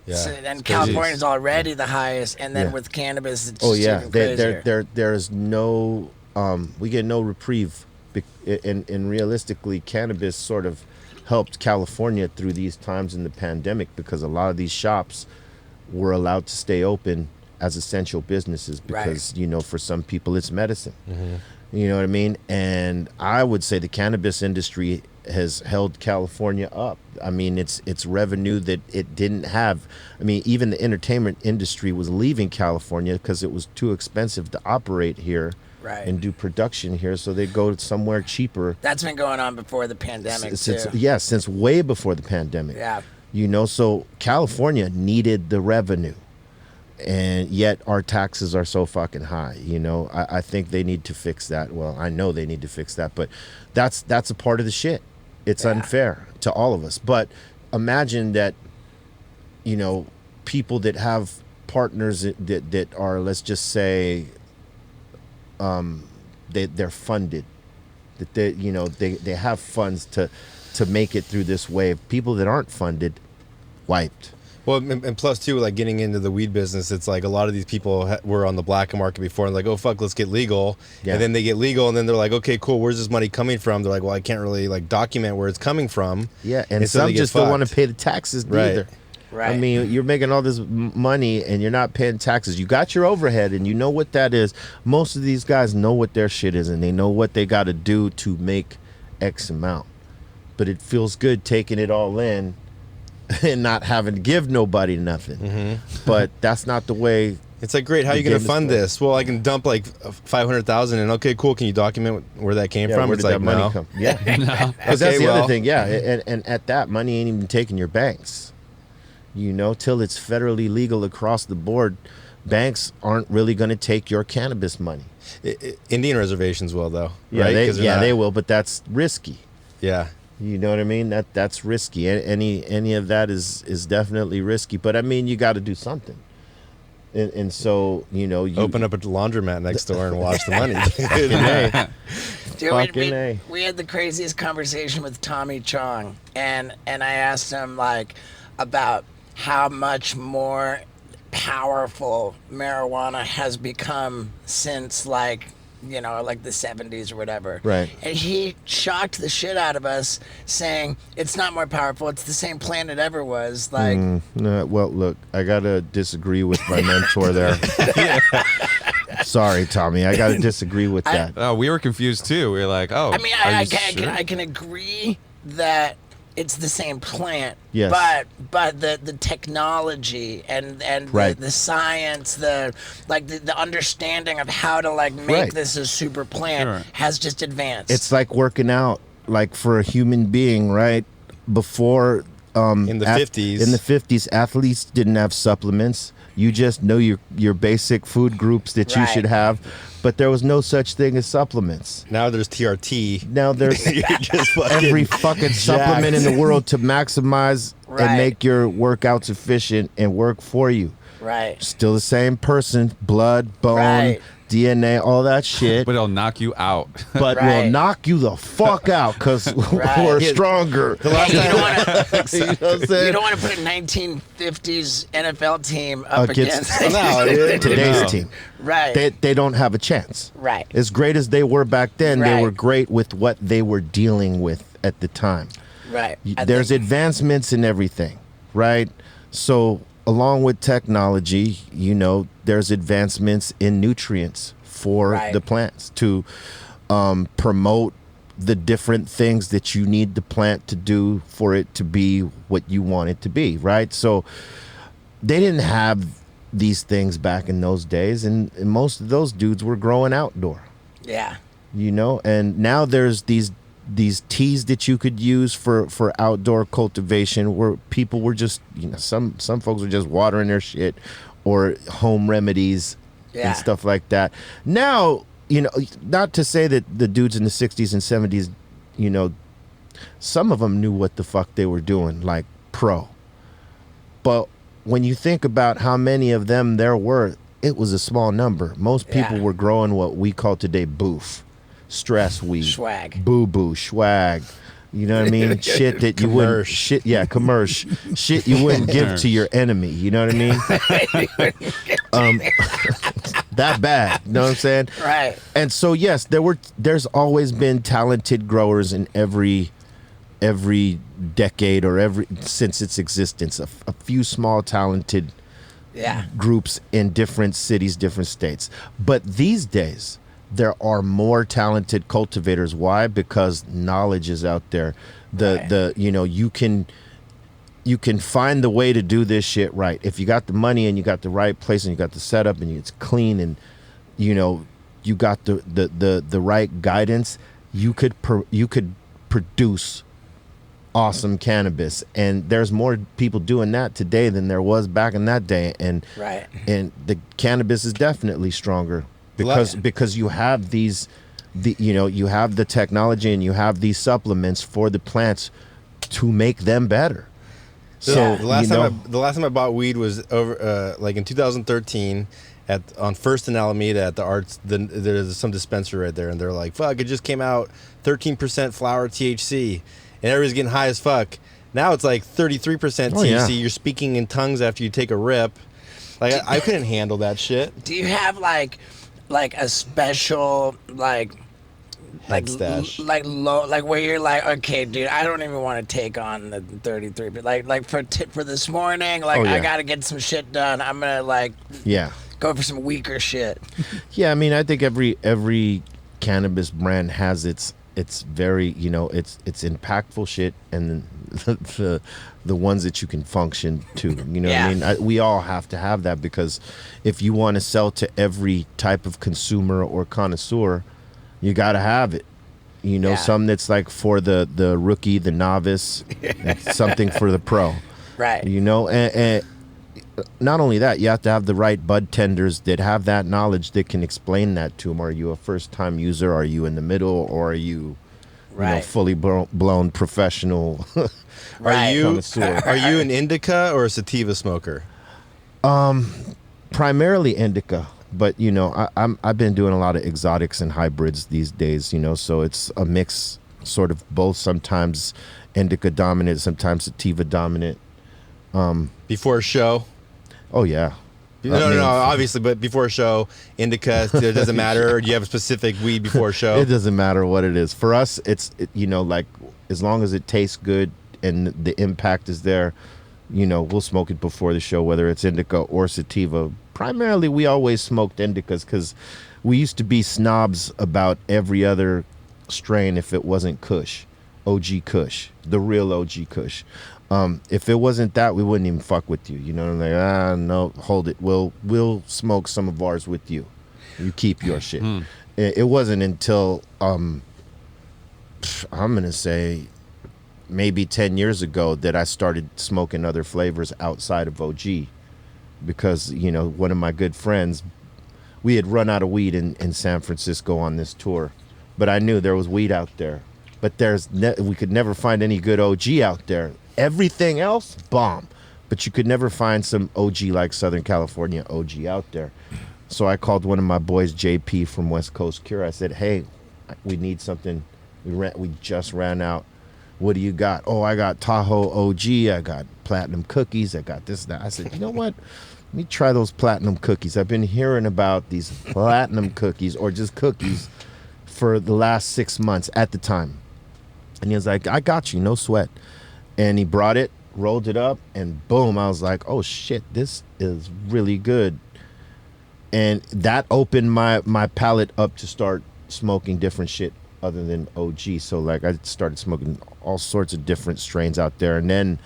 Yeah. So, and California's already the highest, and then with cannabis, it's just even crazier. There's no we get no reprieve, and realistically, cannabis sort of helped California through these times in the pandemic, because a lot of these shops were allowed to stay open as essential businesses because you know, for some people it's medicine. You know what I mean? And I would say the cannabis industry has held California up. I mean, it's revenue that it didn't have. I mean, even the entertainment industry was leaving California because it was too expensive to operate here and do production here, so they go somewhere cheaper. That's been going on before the pandemic, too. Yeah, since way before the pandemic. Yeah. You know, so California needed the revenue, and yet our taxes are so fucking high. You know, I think they need to fix that. Well, I know they need to fix that, but that's a part of the shit. It's unfair to all of us. But imagine that, you know, people that have partners that are, let's just say, they're funded, that they, you know, they have funds to make it through this wave. People that aren't funded, wiped. Well, and plus too, like getting into the weed business, it's like a lot of these people were on the black market before and like, oh fuck, let's get legal. And then they get legal, and then they're like, okay, cool, where's this money coming from? They're like, well, I can't really like document where it's coming from. Yeah, and some just don't want to pay the taxes either. Right. I mean, you're making all this money and you're not paying taxes. You got your overhead and you know what that is. Most of these guys know what their shit is and they know what they got to do to make X amount. But it feels good taking it all in and not having to give nobody nothing. But that's not the way. It's like, great, how are you going to fund this? Well, I can dump like 500,000 and okay, cool, can you document where that came from? Where it's did like, that money no. come? Yeah. Because that's the other thing. And at that, money ain't even taking your banks. You know, till it's federally legal across the board, banks aren't really going to take your cannabis money. Indian reservations will, though. Yeah, right? they will, but that's risky. Yeah. You know what I mean? That's risky. Any of that is definitely risky. But I mean, you got to do something. And so, you know, you open up a laundromat next door and wash the money. Dude, we had the craziest conversation with Tommy Chong, and I asked him like about how much more powerful marijuana has become since, like, you know, like the 70s or whatever. Right. And he shocked the shit out of us, saying it's not more powerful. It's the same plant it ever was. Like, no, well, look, I gotta disagree with my mentor there. Sorry, Tommy, I gotta disagree with that. Oh, we were confused too. We were like, oh. I mean, I can agree that it's the same plant. Yes. But the technology and the science, the understanding of how to like make this a super plant has just advanced. It's like working out, like for a human being, right? Before in the 50s. In the 50s, athletes didn't have supplements. You just know your basic food groups that you should have, but there was no such thing as supplements. Now there's TRT. Now there's just every fucking supplement in the world to maximize and make your workouts efficient and work for you. Right. Still the same person, blood, bone, DNA, all that shit. But it'll knock you out. But we'll knock you the fuck out because we're stronger. You don't want to put a 1950s NFL team up against today's team. Right. They don't have a chance. Right. As great as they were back then, they were great with what they were dealing with at the time. Right. There's advancements in everything, right? So along with technology, there's advancements in nutrients for the plants to promote the different things that you need the plant to do for it to be what you want it to be, right? So they didn't have these things back in those days, and most of those dudes were growing outdoor. Yeah. And now there's these teas that you could use for outdoor cultivation where people were just, some folks were just watering their shit or home remedies and stuff like that. Now, not to say that the dudes in the 60s and 70s, some of them knew what the fuck they were doing, like pro. But when you think about how many of them there were, it was a small number. Most people were growing what we call today boof. Stress weed, swag, boo boo, swag. You know what I mean? Shit that you wouldn't, commercial shit you wouldn't give to your enemy. You know what I mean? That bad. You know what I'm saying? Right. And so yes, there's always been talented growers in every decade or since its existence. A few small talented groups in different cities, different states. But these days, there are more talented cultivators. Why? Because knowledge is out there. You can find the way to do this shit right. If you got the money and you got the right place and you got the setup and it's clean and you got the right guidance, you could produce awesome cannabis. And there's more people doing that today than there was back in that day. And the cannabis is definitely stronger. Because you have you have the technology and you have these supplements for the plants to make them better. So the last time I bought weed was over like in 2013 on First and Alameda at the Arts. There's some dispensary right there, and they're like, "Fuck! It just came out 13% flower THC, and everybody's getting high as fuck." Now it's like 33% THC. Yeah. You're speaking in tongues after you take a rip. Like I couldn't handle that shit. Do you have like a special like stash, low, like where you're like, okay, dude, I don't even want to take on the 33, but like for this morning, I gotta get some shit done. I'm gonna go for some weaker shit. Yeah, I mean, I think every cannabis brand has its very it's impactful shit and the ones that you can function to. What I mean? We all have to have that because if you want to sell to every type of consumer or connoisseur, you got to have it. Some that's like for the rookie, the novice, and something for the pro. Right. And not only that, you have to have the right bud tenders that have that knowledge that can explain that to them. Are you a first-time user? Are you in the middle? Or are you, fully blown professional? Are you an indica or a sativa smoker? Primarily indica, but I've been doing a lot of exotics and hybrids these days. So it's a mix, sort of both. Sometimes indica dominant, sometimes sativa dominant. Before a show? Oh yeah. No, obviously, but before a show, indica, it doesn't matter. Do you have a specific weed before a show? It doesn't matter what it is. For us, it's like as long as it tastes good and the impact is there, we'll smoke it before the show, whether it's indica or sativa. Primarily, we always smoked indicas because we used to be snobs about every other strain if it wasn't Kush, OG Kush, the real OG Kush. If it wasn't that, we wouldn't even fuck with you. No, hold it. We'll smoke some of ours with you. You keep your shit. It wasn't until I'm gonna say maybe 10 years ago that I started smoking other flavors outside of OG, because, you know, one of my good friends, we had run out of weed in San Francisco on this tour, but I knew there was weed out there, but we could never find any good OG out there. Everything else, bomb, but you could never find some OG like Southern California OG out there. So I called one of my boys, JP from West Coast Cure. I said, hey, we need something. We just ran out. What do you got? Oh, I got Tahoe OG. I got platinum cookies. I got this, that. I said, you know what? Let me try those platinum cookies. I've been hearing about these platinum cookies, or just cookies, for the last 6 months at the time. And he was like, I got you, no sweat. And he brought it, rolled it up, and boom, I was like, oh shit, this is really good. And that opened my palate up to start smoking different shit other than OG. So like I started smoking all sorts of different strains out there, and then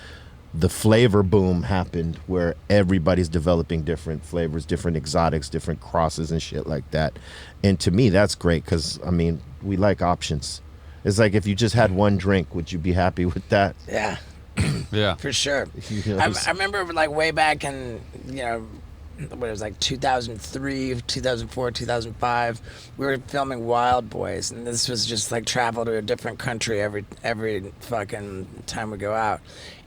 the flavor boom happened where everybody's developing different flavors, different exotics, different crosses and shit like that. And to me, that's great, because I mean, we like options. It's like, if you just had one drink, would you be happy with that? Yeah, Yeah. for sure. You know, I remember like way back in, you know, what it was like 2003, 2004, 2005, we were filming Wild Boys, and this was just like travel to a different country every fucking time we go out.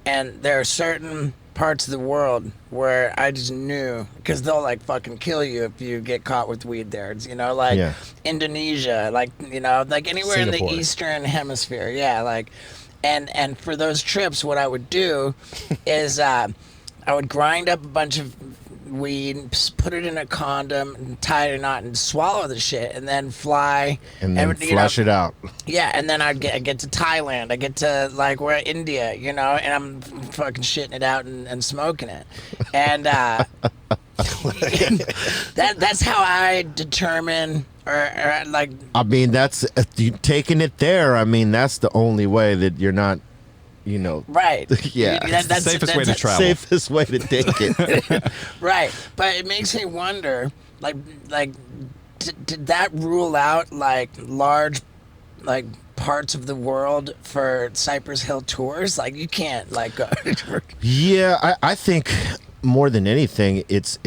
And there are certain parts of the world where I just knew, because they'll like fucking kill you if you get caught with weed there. It's, you know, like Indonesia, like, you know, like anywhere in Singapore. the Eastern Hemisphere. Yeah, like, and for those trips, what I would do is I would grind up a bunch of weed, put it in a condom, and tie it in a knot, and swallow the shit, and then fly. and then you flush it out. Yeah, and then I get to Thailand. I get to like where India, you know, and I'm fucking shitting it out and smoking it, and that's how I determine or like. I mean, that's you taking it there. I mean, that's the only way that you're not, you know, Right. Yeah. It's the safest way to travel. safest way to take it. Right. But it makes me wonder, like, did that rule out like large, like parts of the world for Cypress Hill tours? Like, you can't like go. Yeah, I think more than anything, it's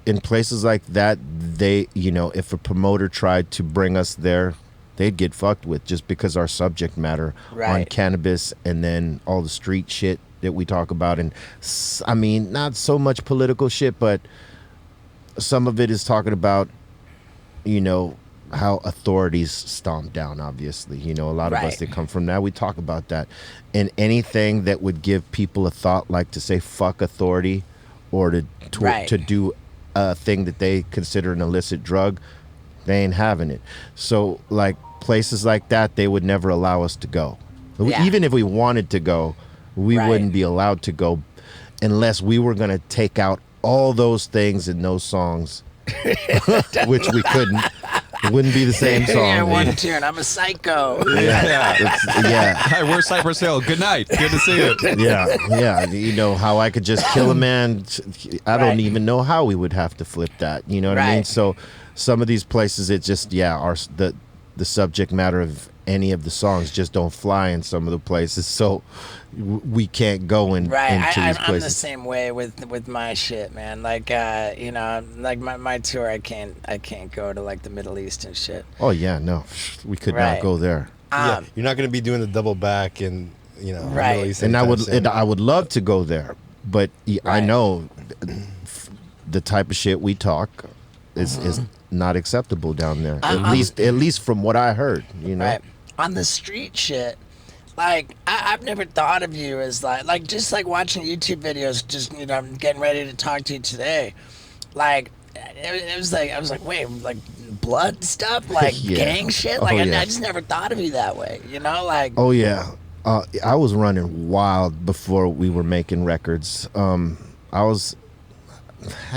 in places like that. They, you know, if a promoter tried to bring us there, they'd get fucked with, just because our subject matter on Right. cannabis, and then all the street shit that we talk about. And I mean, not so much political shit, but some of it is talking about, you know, how authorities stomp down, obviously. You know, a lot of us Right. that come from that, we talk about that. And anything that would give people a thought, like to say fuck authority, or to Right. to do a thing that they consider an illicit drug, they ain't having it. So like places like that, they would never allow us to go. Yeah. Even if we wanted to go, we Right. wouldn't be allowed to go unless we were going to take out all those things in those songs, which we couldn't. It wouldn't be the same song. Yeah, dude. one tune. I'm a psycho. Yeah, Hi, we're Cypress Hill. Good night. Good to see you. yeah. You know how I could just kill a man. I don't Right. even know how we would have to flip that. You know what I mean? Right. So some of these places, it just the subject matter of any of the songs just don't fly in some of the places. So we can't go into Right, these I'm the places. same way with my shit, man. Like, you know, like my tour, I can't go to like the Middle East and shit. Oh yeah, no, we could Right. not go there. Yeah, you're not going to be doing the double back and, you know, Right. Middle East And anytime soon. I would love to go there, but I Right. know the type of shit we talk is not acceptable down there. At least from what I heard, you know. Right. On the street shit, like I've never thought of you as like just like watching YouTube videos, just, you know, getting ready to talk to you today. Like it was like I was like, wait, like blood stuff, like Yeah. gang shit. Oh, Like yeah. I just never thought of you that way, you know, like. Oh yeah, I was running wild before we were making records. I was,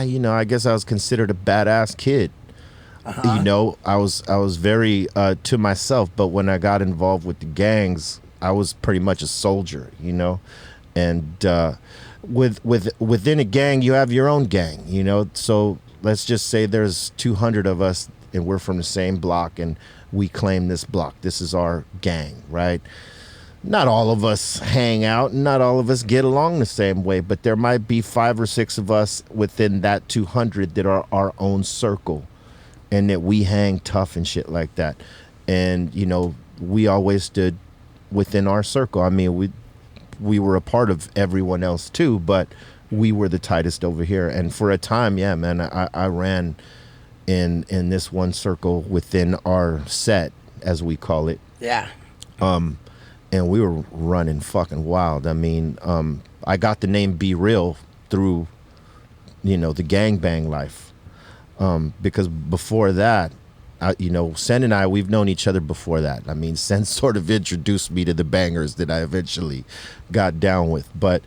you know, I guess I was considered a badass kid. You know, I was very to myself, but when I got involved with the gangs, I was pretty much a soldier, you know. And within a gang, you have your own gang, you know. So let's just say there's 200 of us, and we're from the same block, and we claim this block. This is our gang, right? not all of us hang out, and not all of us get along the same way, but there might be 5 or 6 of us within that 200 that are our own circle, and that we hang tough and shit like that. And you know, we always stood within our circle. I mean, we were a part of everyone else too, but we were the tightest over here. And for a time, yeah, man, I ran in this one circle within our set, as we call it. Yeah. And we were running fucking wild. I mean, I got the name Be Real through, you know, the gangbang life. Because before that, you know, Sen and I, we've known each other before that. I mean, Sen sort of introduced me to the bangers that I eventually got down with. But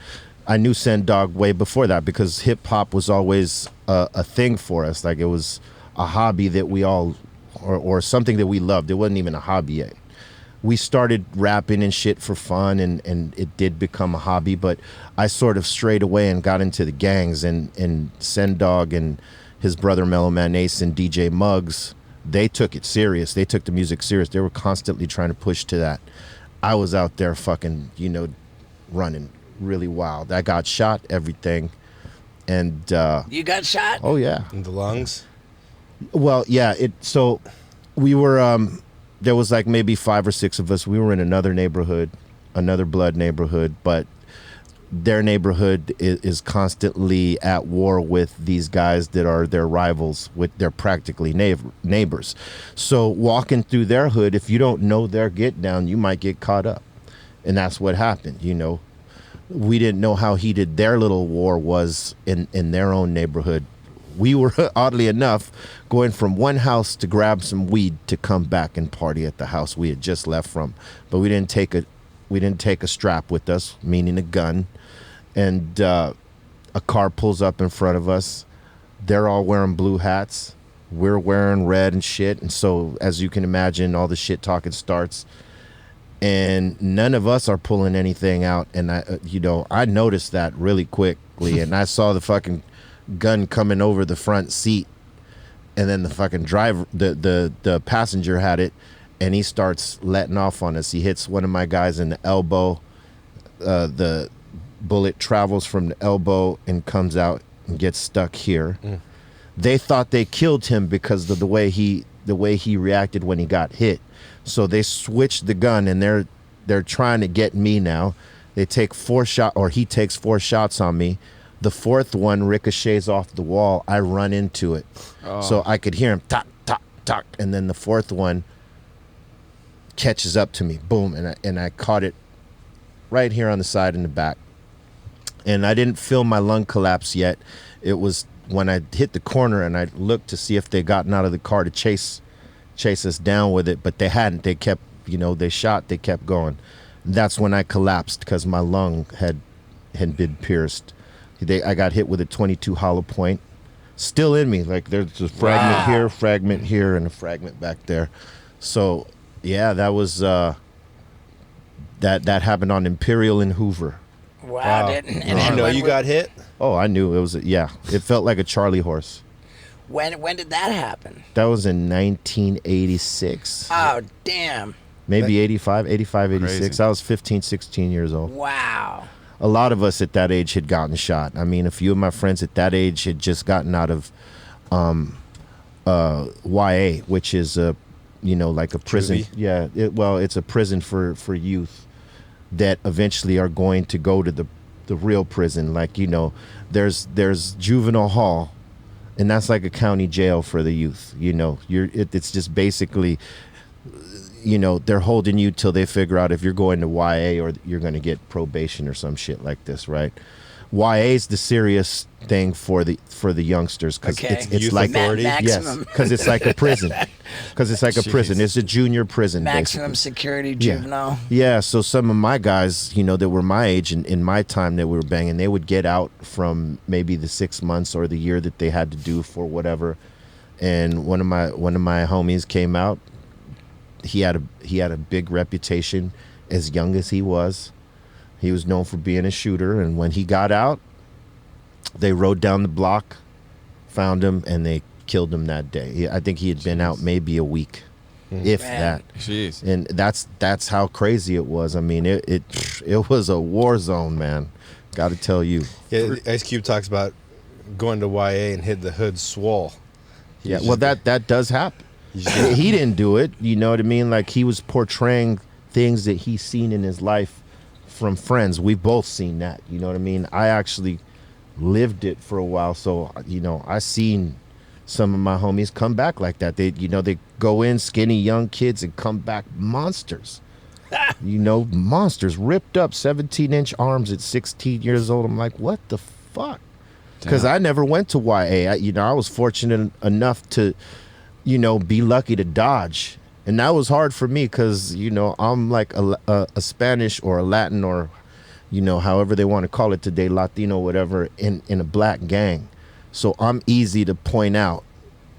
I knew Sen Dog way before that, because hip hop was always a thing for us. Like, it was a hobby that we all, or something that we loved. It wasn't even a hobby yet. We started rapping and shit for fun, and it did become a hobby, but I sort of strayed away and got into the gangs, and Sen Dog and his brother Mellow Man Ace and DJ Muggs, they took it serious. They took the music serious. They were constantly trying to push to that. I was out there fucking, you know, running really wild. I got shot, everything. And You got shot? oh yeah. In the lungs. Well, yeah, so we were there was like maybe 5 or 6 of us. We were in another neighborhood, another blood neighborhood, but their neighborhood is constantly at war with these guys that are their rivals. They're practically neighbors. So walking through their hood, if you don't know their get down, you might get caught up. And that's what happened, you know. We didn't know how heated their little war was in their own neighborhood. We were, oddly enough, going from one house to grab some weed to come back and party at the house we had just left from. But we didn't take a strap with us, meaning a gun. And a car pulls up in front of us. They're all wearing blue hats. We're wearing red and shit. And so, as you can imagine, all the shit talking starts. And none of us are pulling anything out. And I noticed that really quickly. And I saw the fucking gun coming over the front seat, and then the fucking driver, the passenger had it, and he starts letting off on us. He hits one of my guys in the elbow. The bullet travels from the elbow and comes out and gets stuck here. They thought they killed him because of the way he reacted when he got hit. So they switched the gun, and they're trying to get me now. They take 4 shots, or he takes 4 shots on me. The 4th one ricochets off the wall. I run into it. So I could hear him tock, tock, tock. And then the 4th one catches up to me. Boom. And I caught it right here on the side and the back. And I didn't feel my lung collapse yet. It was when I hit the corner and I looked to see if they gotten out of the car to chase us down with it. But they hadn't. They kept, they shot. They kept going. That's when I collapsed because my lung had been pierced. I got hit with a .22 hollow point, still in me. Like, there's a fragment here, fragment here, and a fragment back there. So yeah, that was that happened on Imperial in Hoover. Wow. Did you know you got hit? Oh, I knew it was. Yeah, it felt like a Charlie horse. When did that happen? That was in 1986. Oh, damn. Maybe 85, 86. Crazy. I was 15, 16 years old. Wow. A lot of us at that age had gotten shot. I mean, a few of my friends at that age had just gotten out of YA, which is like a prison. Juvie? Yeah, it's a prison for youth that eventually are going to go to the real prison. Like, there's juvenile hall, and that's like a county jail for the youth. It's just basically, they're holding you till they figure out if you're going to YA or you're going to get probation or some shit like this, right? YA is the serious thing for the youngsters, because Okay. it's Youth like authority? Maximum. yes, because it's like a prison, It's a junior prison, Maximum basically. security juvenile. Yeah, so some of my guys, that were my age and in my time that we were banging, they would get out from maybe the 6 months or the year that they had to do for whatever. And one of my homies came out. He had a big reputation as young as he was. He was known for being a shooter, and when he got out, they rode down the block, found him, and they killed him that day. I think he had been out maybe a week. if Man. that. Jeez. And that's how crazy it was. I mean, it was a war zone, man. Got to tell you. Yeah, Ice Cube talks about going to YA and hit the hood swole. Yeah, well, that does happen. He didn't do it. You know what I mean? Like, he was portraying things that he's seen in his life from friends. We've both seen that. You know what I mean? I actually lived it for a while, so I seen some of my homies come back like that. They go in skinny young kids and come back monsters. Monsters, ripped up 17-inch arms at 16 years old. I'm like, what the fuck? Because I never went to YA. I was fortunate enough to be lucky to dodge, and that was hard for me because I'm like a Spanish or a Latin or however they want to call it today, Latino, whatever, in a black gang. So I'm easy to point out.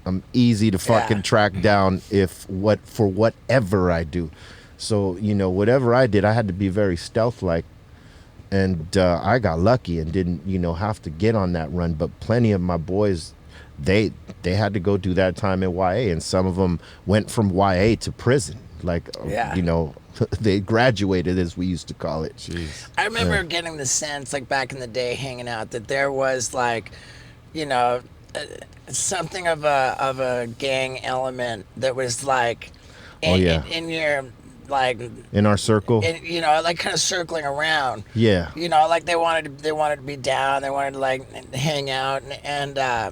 I'm easy to fucking track down for whatever I do. So, whatever I did, I had to be very stealth-like. And I got lucky and didn't, have to get on that run. But plenty of my boys, they had to go do that time in YA. And some of them went from YA to prison. Like, they graduated, as we used to call it. Jeez. I remember getting the sense, like back in the day, hanging out, that there was like, something of a gang element that was like, in your like in our circle, like kind of circling around. Yeah. Like they wanted to be down. They wanted to like hang out and I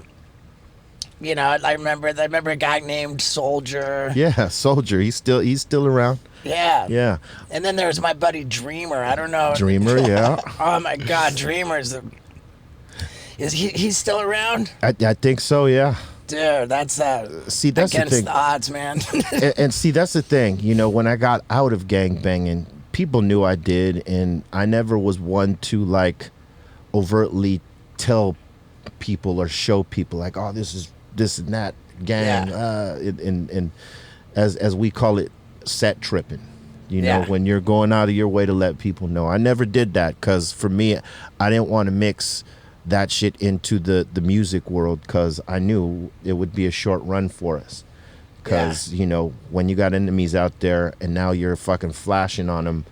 remember a guy named Soldier. Yeah, Soldier. He's still around. Yeah. Yeah. And then there's my buddy Dreamer. I don't know. Dreamer, yeah. Oh my God, Dreamer's is he's still around? I think so, yeah. Dude, that's see, that's against the thing. The odds, man. and see, that's the thing. When I got out of gangbanging, people knew I did, and I never was one to like overtly tell people or show people like, oh, this and that gang, and as we call it, set tripping. When you're going out of your way to let people know. I never did that because for me, I didn't want to mix that shit into the music world because I knew it would be a short run for us. Because, when you got enemies out there and now you're fucking flashing on them,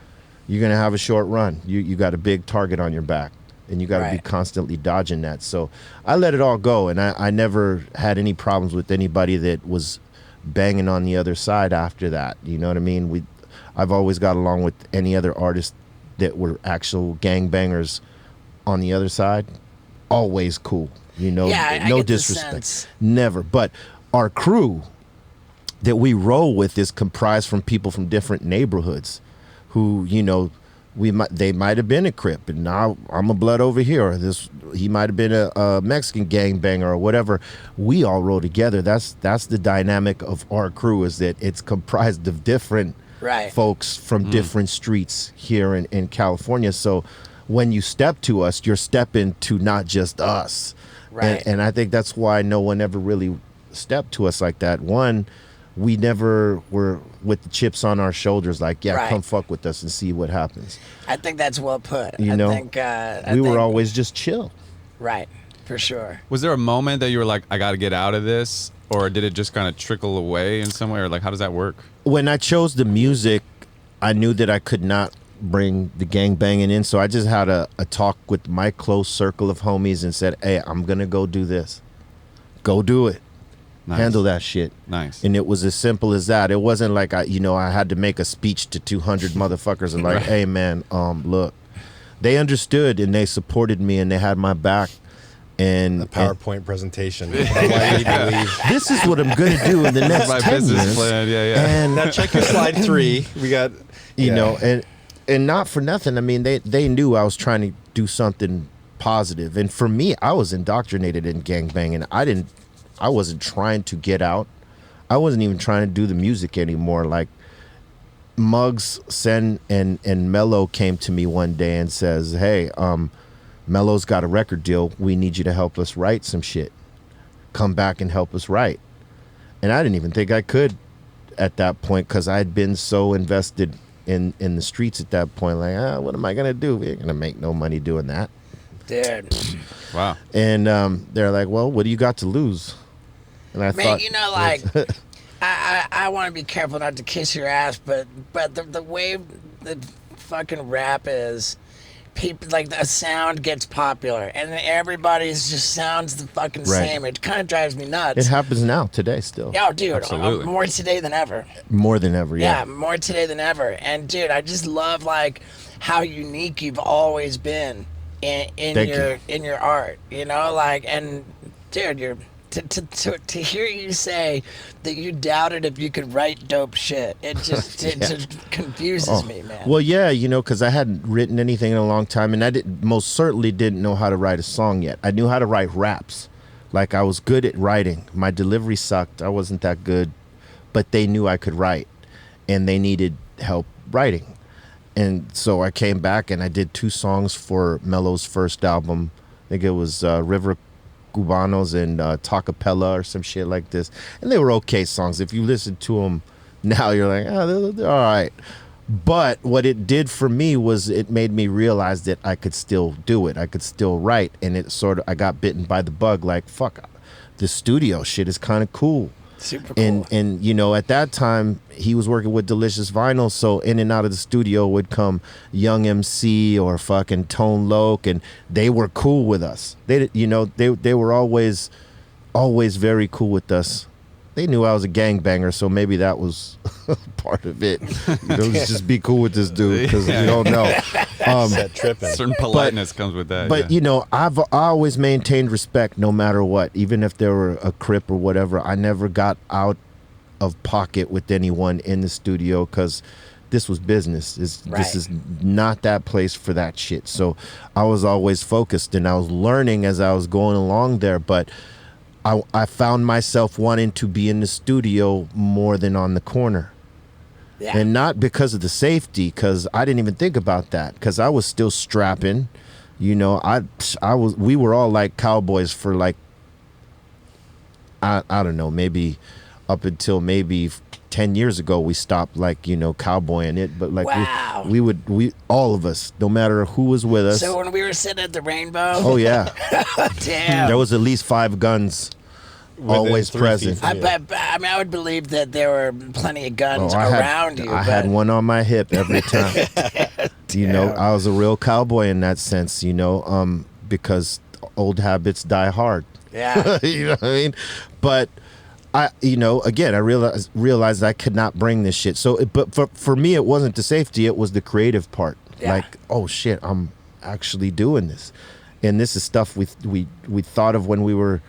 you're going to have a short run. You got a big target on your back and you got to be constantly dodging that. So I let it all go, and I never had any problems with anybody that was banging on the other side after that. You know what I mean? I've always got along with any other artists that were actual gangbangers on the other side. Always cool, no disrespect, never. But our crew that we roll with is comprised from people from different neighborhoods, who they might have been a Crip, and now I'm a Blood over here. Or he might have been a Mexican gangbanger or whatever. We all roll together. That's the dynamic of our crew, is that it's comprised of different folks from different streets here in California. So when you step to us, you're stepping to not just us. Right. And I think that's why no one ever really stepped to us like that. One, we never were with the chips on our shoulders like, come fuck with us and see what happens. I think that's well put. We were always just chill. Right, for sure. Was there a moment that you were like, I got to get out of this? Or did it just kind of trickle away in some way? Or like, how does that work? When I chose the music, I knew that I could not bring the gang banging in, so I just had a talk with my close circle of homies and said, hey, I'm gonna go do this. Go do it. Nice. Handle that shit. Nice. And it was as simple as that. It wasn't like I had to make a speech to 200 motherfuckers and like, hey man, look. They understood and they supported me and they had my back. And the PowerPoint presentation. Why you believe. This is what I'm gonna do in the next my 10 business years. plan. Yeah. And now check your slide 3. We got and not for nothing. I mean, they knew I was trying to do something positive. And for me, I was indoctrinated in gangbanging. I wasn't trying to get out. I wasn't even trying to do the music anymore. Like Muggs, Sen, and Mello came to me one day and says, hey, Mello's got a record deal. We need you to help us write some shit. Come back and help us write. And I didn't even think I could at that point because I'd been so invested in the streets at that point. Like, what am I going to do? We ain't going to make no money doing that. Dude. Wow. And they're like, well, what do you got to lose? And I thought, I want to be careful not to kiss your ass, but the way the fucking rap is, people like the sound gets popular and everybody's just sounds the fucking same. It kind of drives me nuts. It happens now, today, still. Oh, dude, Absolutely. more today than ever. More than ever, Yeah, more today than ever. And dude, I just love like how unique you've always been in your art. You know, like, and dude, you're to hear you say that you doubted if you could write dope shit, it just confuses me, man. Well, yeah, you know, because I hadn't written anything in a long time, and I most certainly didn't know how to write a song yet. I knew how to write raps. Like, I was good at writing. My delivery sucked. I wasn't that good, but they knew I could write, and they needed help writing. And so I came back and I did 2 songs for Mello's first album. I think it was River Cubanos and Tacapella or some shit like this. And they were okay songs. If you listen to them now, you're like, oh, they're all right. But what it did for me was it made me realize that I could still do it. I could still write. And it sort of, I got bitten by the bug, like, fuck, the studio shit is kind of cool. Super cool. And you know, at that time he was working with Delicious Vinyl, so in and out of the studio would come Young MC or fucking Tone Loc, and they were cool with us. They were always very cool with us. They knew I was a gangbanger, so maybe that was part of it. You know, just be cool with this dude because you don't know. Certain politeness comes with that. But you know, I always maintained respect no matter what. Even if there were a Crip or whatever, I never got out of pocket with anyone in the studio because this was business. This is not that place for that shit. So I was always focused, and I was learning as I was going along there. But I found myself wanting to be in the studio more than on the corner. Yeah. And not because of the safety, because I didn't even think about that, because I was still strapping. You know, we were all like cowboys for like, I don't know, maybe up until maybe 10 years ago we stopped, like, you know, cowboying it. But like, wow. we all of us, no matter who was with us. So when we were sitting at the Rainbow. Oh yeah. Damn. There was at least 5 guns always present. I mean, I would believe that there were plenty of guns around you. I had one on my hip every time. You know, I was a real cowboy in that sense, you know, because old habits die hard. Yeah. You know what I mean? But you know, again, I realized I could not bring this shit. So, but for me, it wasn't the safety; it was the creative part. Yeah. Like, oh shit, I'm actually doing this, and this is stuff we thought of when we were,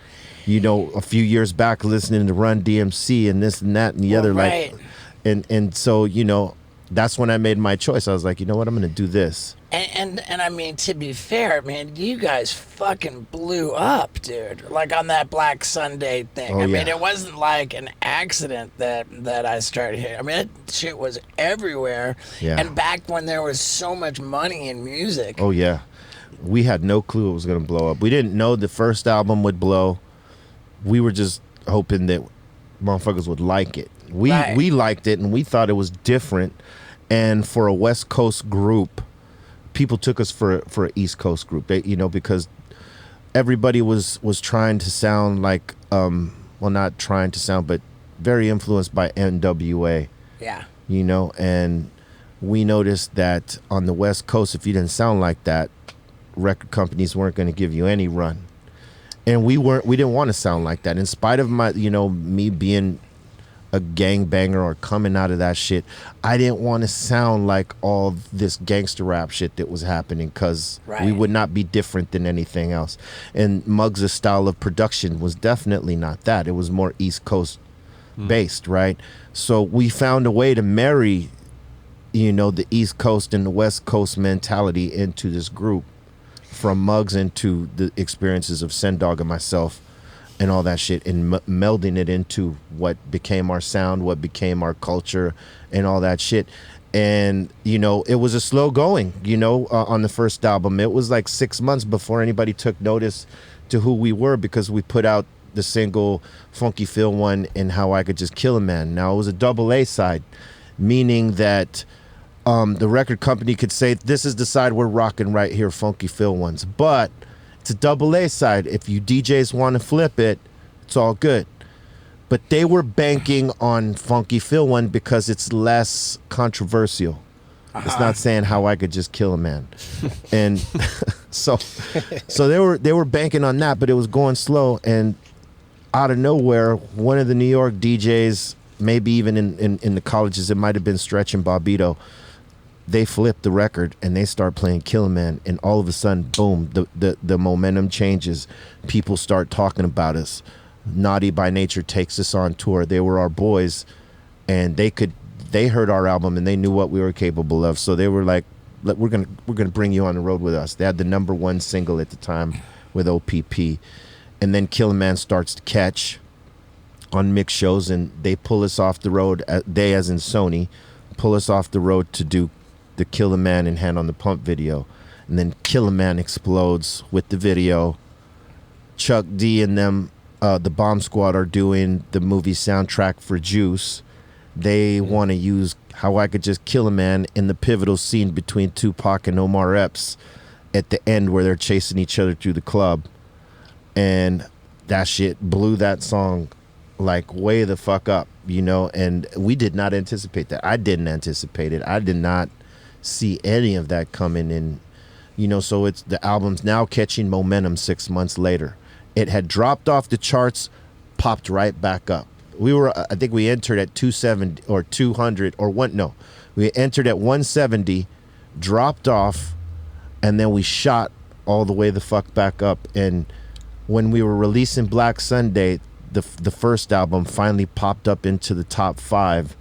you know, a few years back, listening to Run DMC and this and that and the other, right. Like, and so, you know, that's when I made my choice. I was like, you know what, I'm gonna do this. And I mean, to be fair, man, you guys fucking blew up, dude. Like on that Black Sunday thing. I mean, it wasn't like an accident that I started hearing. I mean, that shit was everywhere. Yeah. And back when there was so much money in music. Oh yeah, we had no clue it was gonna blow up. We didn't know the first album would blow. We were just hoping that motherfuckers would like it. We liked it, and we thought it was different. And for a West Coast group, people took us for an East Coast group. They, you know, because everybody was trying to sound like, well, not trying to sound, but very influenced by NWA. Yeah. You know, and we noticed that on the West Coast, if you didn't sound like that, record companies weren't going to give you any run. And we didn't want to sound like that. In spite of my, you know, me being a gangbanger or coming out of that shit, I didn't want to sound like all this gangster rap shit that was happening, because we would not be different than anything else. And Muggs' style of production was definitely not that. It was more East Coast based, right? So we found a way to marry, you know, the East Coast and the West Coast mentality into this group, from Muggs into the experiences of Sendog and myself and all that shit, and melding it into what became our sound, what became our culture, and all that shit. And, you know, it was a slow going, you know, on the first album. It was like 6 months before anybody took notice to who we were, because we put out the single Funky Phil one and How I Could Just Kill a Man. Now, it was a double A side, meaning that the record company could say, this is the side we're rocking right here, Funky Phil ones. But it's a double A side. If you DJs want to flip it, it's all good. But they were banking on Funky Phil one because it's less controversial. It's not saying how I could just kill a man. And so they were banking on that, but it was going slow. And out of nowhere, one of the New York DJs, maybe even in the colleges, it might have been Stretch and Bobbito, they flipped the record and they start playing Kill a Man. And all of a sudden, boom, the momentum changes. People start talking about us. Naughty by Nature takes us on tour. They were our boys, and they heard our album and they knew what we were capable of. So they were like, we're gonna bring you on the road with us. They had the #1 single at the time with OPP. And then Kill a Man starts to catch on mixed shows, and they pull us off the road. They, as in Sony, pull us off the road to do the Kill a Man and Hand on the Pump video. And then Kill a Man explodes with the video. Chuck D and them, the Bomb Squad, are doing the movie soundtrack for Juice. They want to use How I Could Just Kill a Man in the pivotal scene between Tupac and Omar Epps at the end where they're chasing each other through the club. And that shit blew that song like way the fuck up, and we did not anticipate that. I didn't anticipate it. I did not see any of that coming in, so it's the album's now catching momentum 6 months later. It had dropped off the charts, popped right back up. I think we entered at 270 or 200 or one. No, we entered at 170, dropped off, and then we shot all the way the fuck back up. And when we were releasing Black Sunday, the first album finally popped up into the top 5.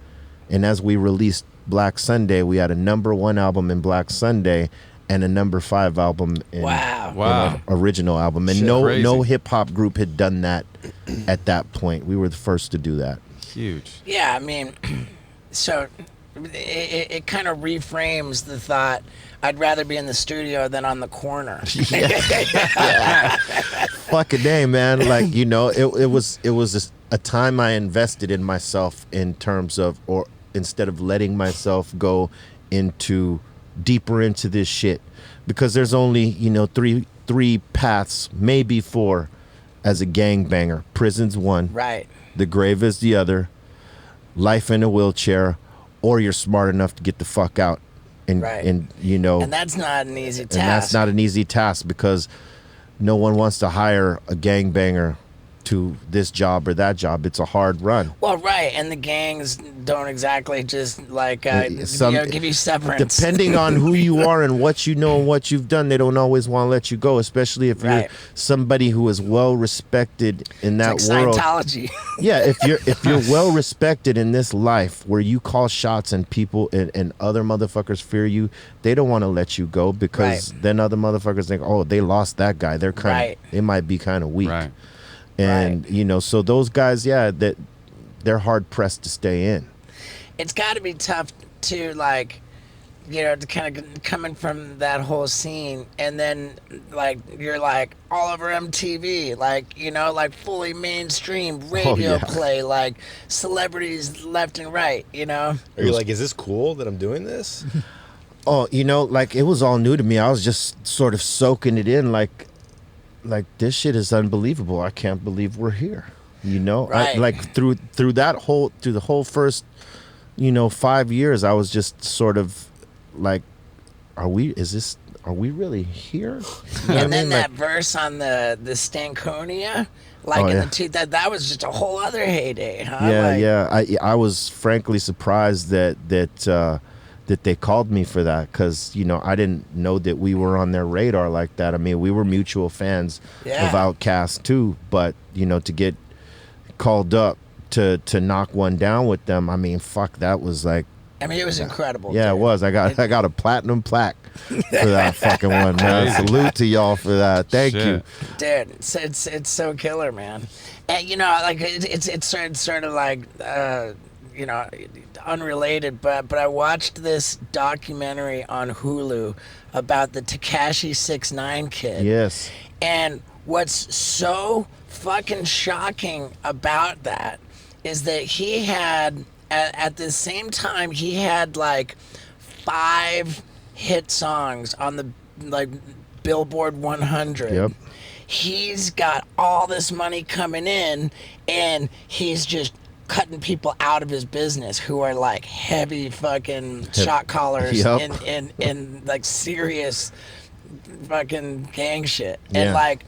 And as we released Black Sunday, we had a #1 album in Black Sunday and a #5 album in Wow. original album. And Shit, no hip hop group had done that at that point. We were the first to do that. Huge. Yeah, I mean, so it kind of reframes the thought, I'd rather be in the studio than on the corner. Yeah. Fucking day, man. Like, it was a time I invested in myself in terms of, or instead of letting myself go deeper into this shit, because there's only, three paths, maybe 4 as a gangbanger. Prison's one. Right. The grave is the other. Life in a wheelchair, or you're smart enough to get the fuck out. And And that's not an easy task. And that's not an easy task, because no one wants to hire a gangbanger to this job or that job. It's a hard run. Well, right, and the gangs don't exactly just like give you severance. Depending on who you are and what you know and what you've done, they don't always want to let you go, especially if you're somebody who is well respected in that world. Scientology. Yeah, if you're well respected in this life where you call shots and people and other motherfuckers fear you, they don't want to let you go, because then other motherfuckers think, oh, they lost that guy. They're they might be kind of weak. Right. And so those guys, that they're hard pressed to stay in. It's got to be tough to to kind of coming from that whole scene, and then you're all over MTV, fully mainstream radio play, celebrities left and right. Are you is this cool that I'm doing this? Oh, it was all new to me. I was just sort of soaking it in, like this shit is unbelievable. I can't believe we're here. Right. Through the whole first 5 years, I was just sort of like, are we really here? And then that verse on the Stankonia, that was just a whole other heyday, huh? I was frankly surprised that they called me for that, because I didn't know that we were on their radar like that. I mean, we were mutual fans of Outkast too, but to get called up to knock one down with them, I mean, fuck, that was like, it was incredible. Yeah, dude. It was. I got a platinum plaque for that fucking one, man. Salute to y'all for that. Thank you, dude. It's so killer, man. And it's sort of like unrelated, but I watched this documentary on Hulu about the Tekashi 6ix9ine kid. Yes. And what's so fucking shocking about that is that he had, at the same time, he had 5 hit songs on the Billboard 100. Yep. he's got all this money coming in, and he's just cutting people out of his business who are like heavy fucking shot callers Yep. in like serious fucking gang shit. And Yeah. like,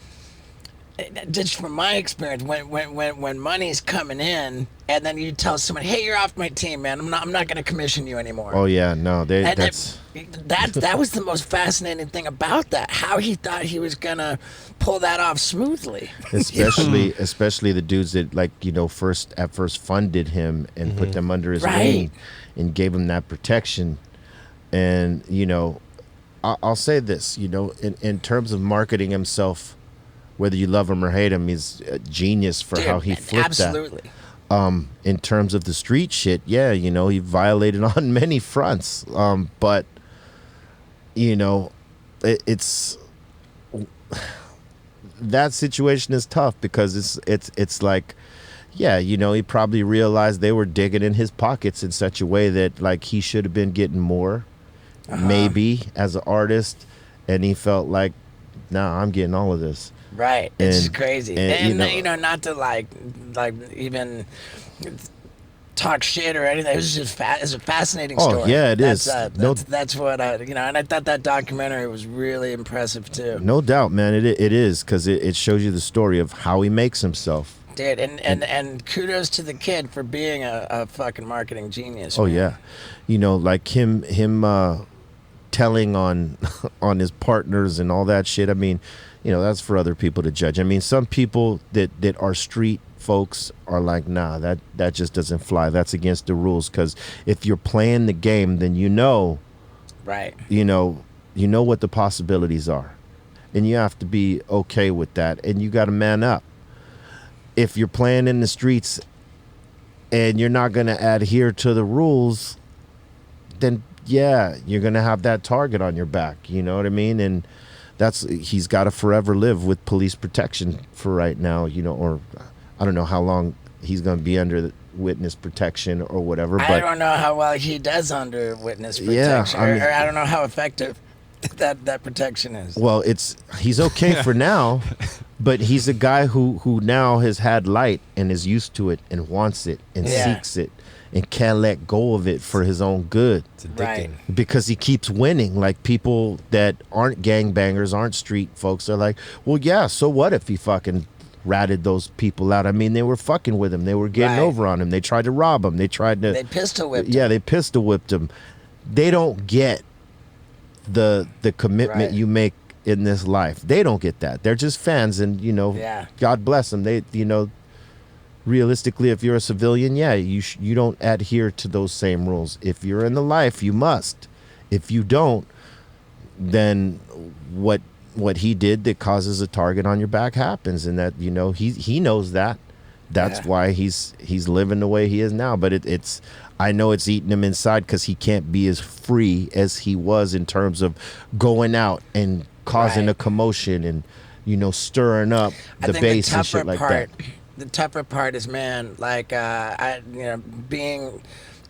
just from my experience, when money's coming in, and then you tell someone, "Hey, you're off my team, man. I'm not going to commission you anymore." Oh yeah, no, And that's that was the most fascinating thing about that. How he thought he was gonna pull that off smoothly. especially the dudes that like first funded him and put them under his Right. wing and gave him that protection. And I'll say this, in terms of marketing himself, whether you love him or hate him, he's a genius for how he flipped absolutely. that. In terms of the street shit, yeah, he violated on many fronts. But it's that situation is tough because it's like, yeah, he probably realized they were digging in his pockets in such a way that like he should have been getting more, maybe as an artist, and he felt like, nah, I'm getting all of this. Right, it's And- crazy, and, and not to like even talk shit or anything. It was just it's a fascinating Oh, story. yeah, it that's, is. That's what and I thought that documentary was really impressive too. No doubt, man, it is because it shows you the story of how he makes himself. Dude, and kudos to the kid for being a fucking marketing genius. Oh man. yeah, like him telling on his partners and all that shit. I mean, that's for other people to judge. I mean, some people that are street folks are like, nah, that just doesn't fly. That's against the rules. Because if you're playing the game, then Right. you know what the possibilities are, and you have to be okay with that, and you got to man up. If you're playing in the streets and you're not going to adhere to the rules, then yeah, you're going to have that target on your back. You know what I mean? And he's got to forever live with police protection for right now, or I don't know how long he's going to be under the witness protection or whatever. I But don't know how well he does under witness Yeah, protection, I mean- or I don't know how effective that protection is. well, he's okay for now, but he's a guy who now has had light and is used to it and wants it and Yeah. seeks it and can't let go of it for his own good. It's addicting. Right. Because he keeps winning. Like people that aren't gangbangers, aren't street folks, are like, well, yeah, so what if he fucking ratted those people out? I mean, they were fucking with him. They were getting Right. over on him. They tried to rob him. They tried to. They pistol whipped Yeah, him. they pistol whipped him. They don't get the commitment Right. you make in this life. They don't get that. They're just fans, and Yeah. God bless them. They realistically, if you're a civilian, yeah, you don't adhere to those same rules. If you're in the life, you must. If you don't, then what he did that causes a target on your back happens, and that he knows that. That's Yeah. why he's living the way he is now. But it's I know it's eating him inside because he can't be as free as he was in terms of going out and causing Right. a commotion and stirring up I the think base the and tougher shit like part, that. the tougher part is, man, like being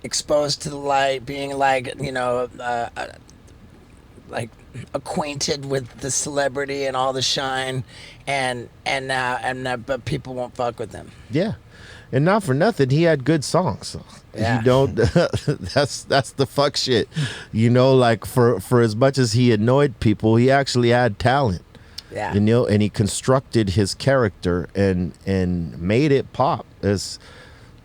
exposed to the light, being like like acquainted with the celebrity and all the shine, but people won't fuck with him. Yeah. And not for nothing, he had good songs. Yeah. That's the fuck shit. Like for as much as he annoyed people, he actually had talent. Yeah. And he constructed his character and made it pop. As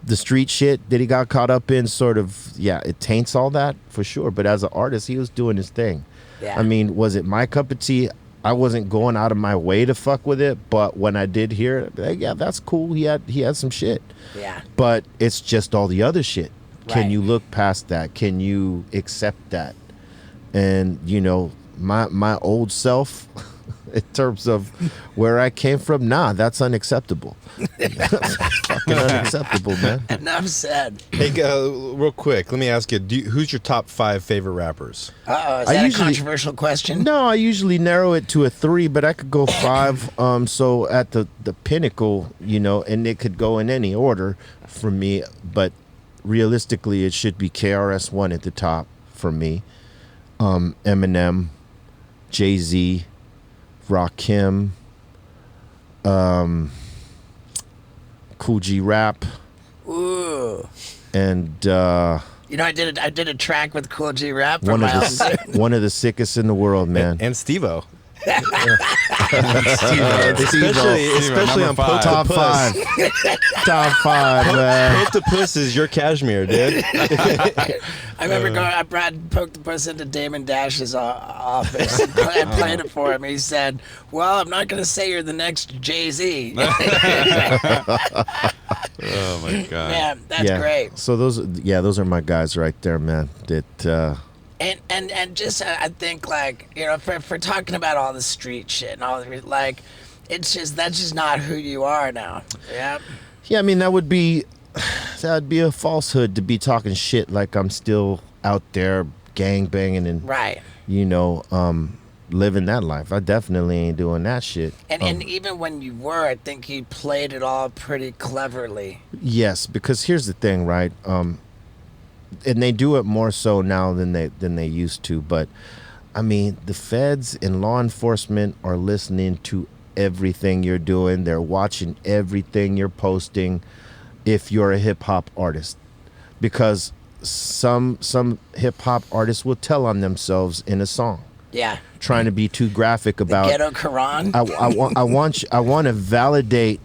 the street shit that he got caught up in it taints all that for sure. But as an artist, he was doing his thing. Yeah. I mean, was it my cup of tea? I wasn't going out of my way to fuck with it, but when I did hear it, like, yeah, that's cool. He had some shit. Yeah. But it's just all the other shit. Can Right. you look past that? Can you accept that? And my old self, in terms of where I came from, nah, that's unacceptable. That's fucking unacceptable, man. Enough said. Hey, real quick, let me ask you: who's your top 5 favorite rappers? Uh-oh, is I that usually- a controversial question? No, I usually narrow it to a 3, but I could go 5. So at the pinnacle, and it could go in any order for me, but realistically, it should be KRS-One at the top for me. Eminem, Jay-Z, Rakim, Cool G Rap, Ooh. and You know, I did a track with Cool G Rap for my album. one of the sickest in the world, man. And Steve-O. Steve-O. Especially on Top Potopus. five. Top five, man. Potopus is your cashmere, dude. I remember I poked the puss into Damon Dash's office and I played it for him. He said, "Well, I'm not going to say you're the next Jay-Z." Oh my god. Man, that's great. So those are my guys right there, man. That And just I think, like, you know, for talking about all the street shit and all the, like, that's just not who you are now. Yeah. yeah, I mean that'd be a falsehood to be talking shit like I'm still out there gang banging and Right. you know, living that life. I definitely ain't doing that shit. And even when you were, I think you played it all pretty cleverly. Yes, because here's the thing, right? And they do it more so now than they used to. But I mean, the feds and law enforcement are listening to everything you're doing. They're watching everything you're posting. If you're a hip hop artist, because some hip hop artists will tell on themselves in a song, Yeah. trying to be too graphic about. Ghetto Quran. I want to validate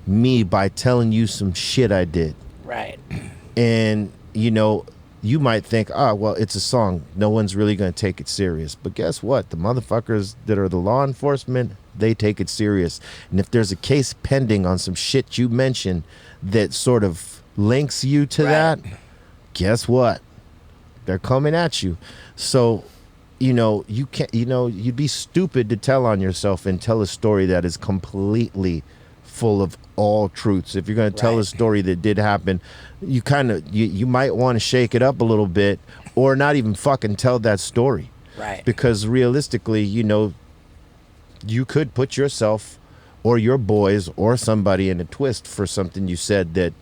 me by telling you some shit I did. Right. And you know, you might think, well, it's a song, no one's really going to take it serious. But guess what? The motherfuckers that are the law enforcement, they take it serious. And if there's a case pending on some shit you mentioned that sort of links you to that, guess what? They're coming at you. So, you know, you can't, you know, you'd be stupid to tell on yourself and tell a story that is completely full of all truths. If you're going to tell a story that did happen, you kind of you might want to shake it up a little bit, or not even fucking tell that story. Right. Because realistically, you know, you could put yourself or your boys or somebody in a twist for something you said that,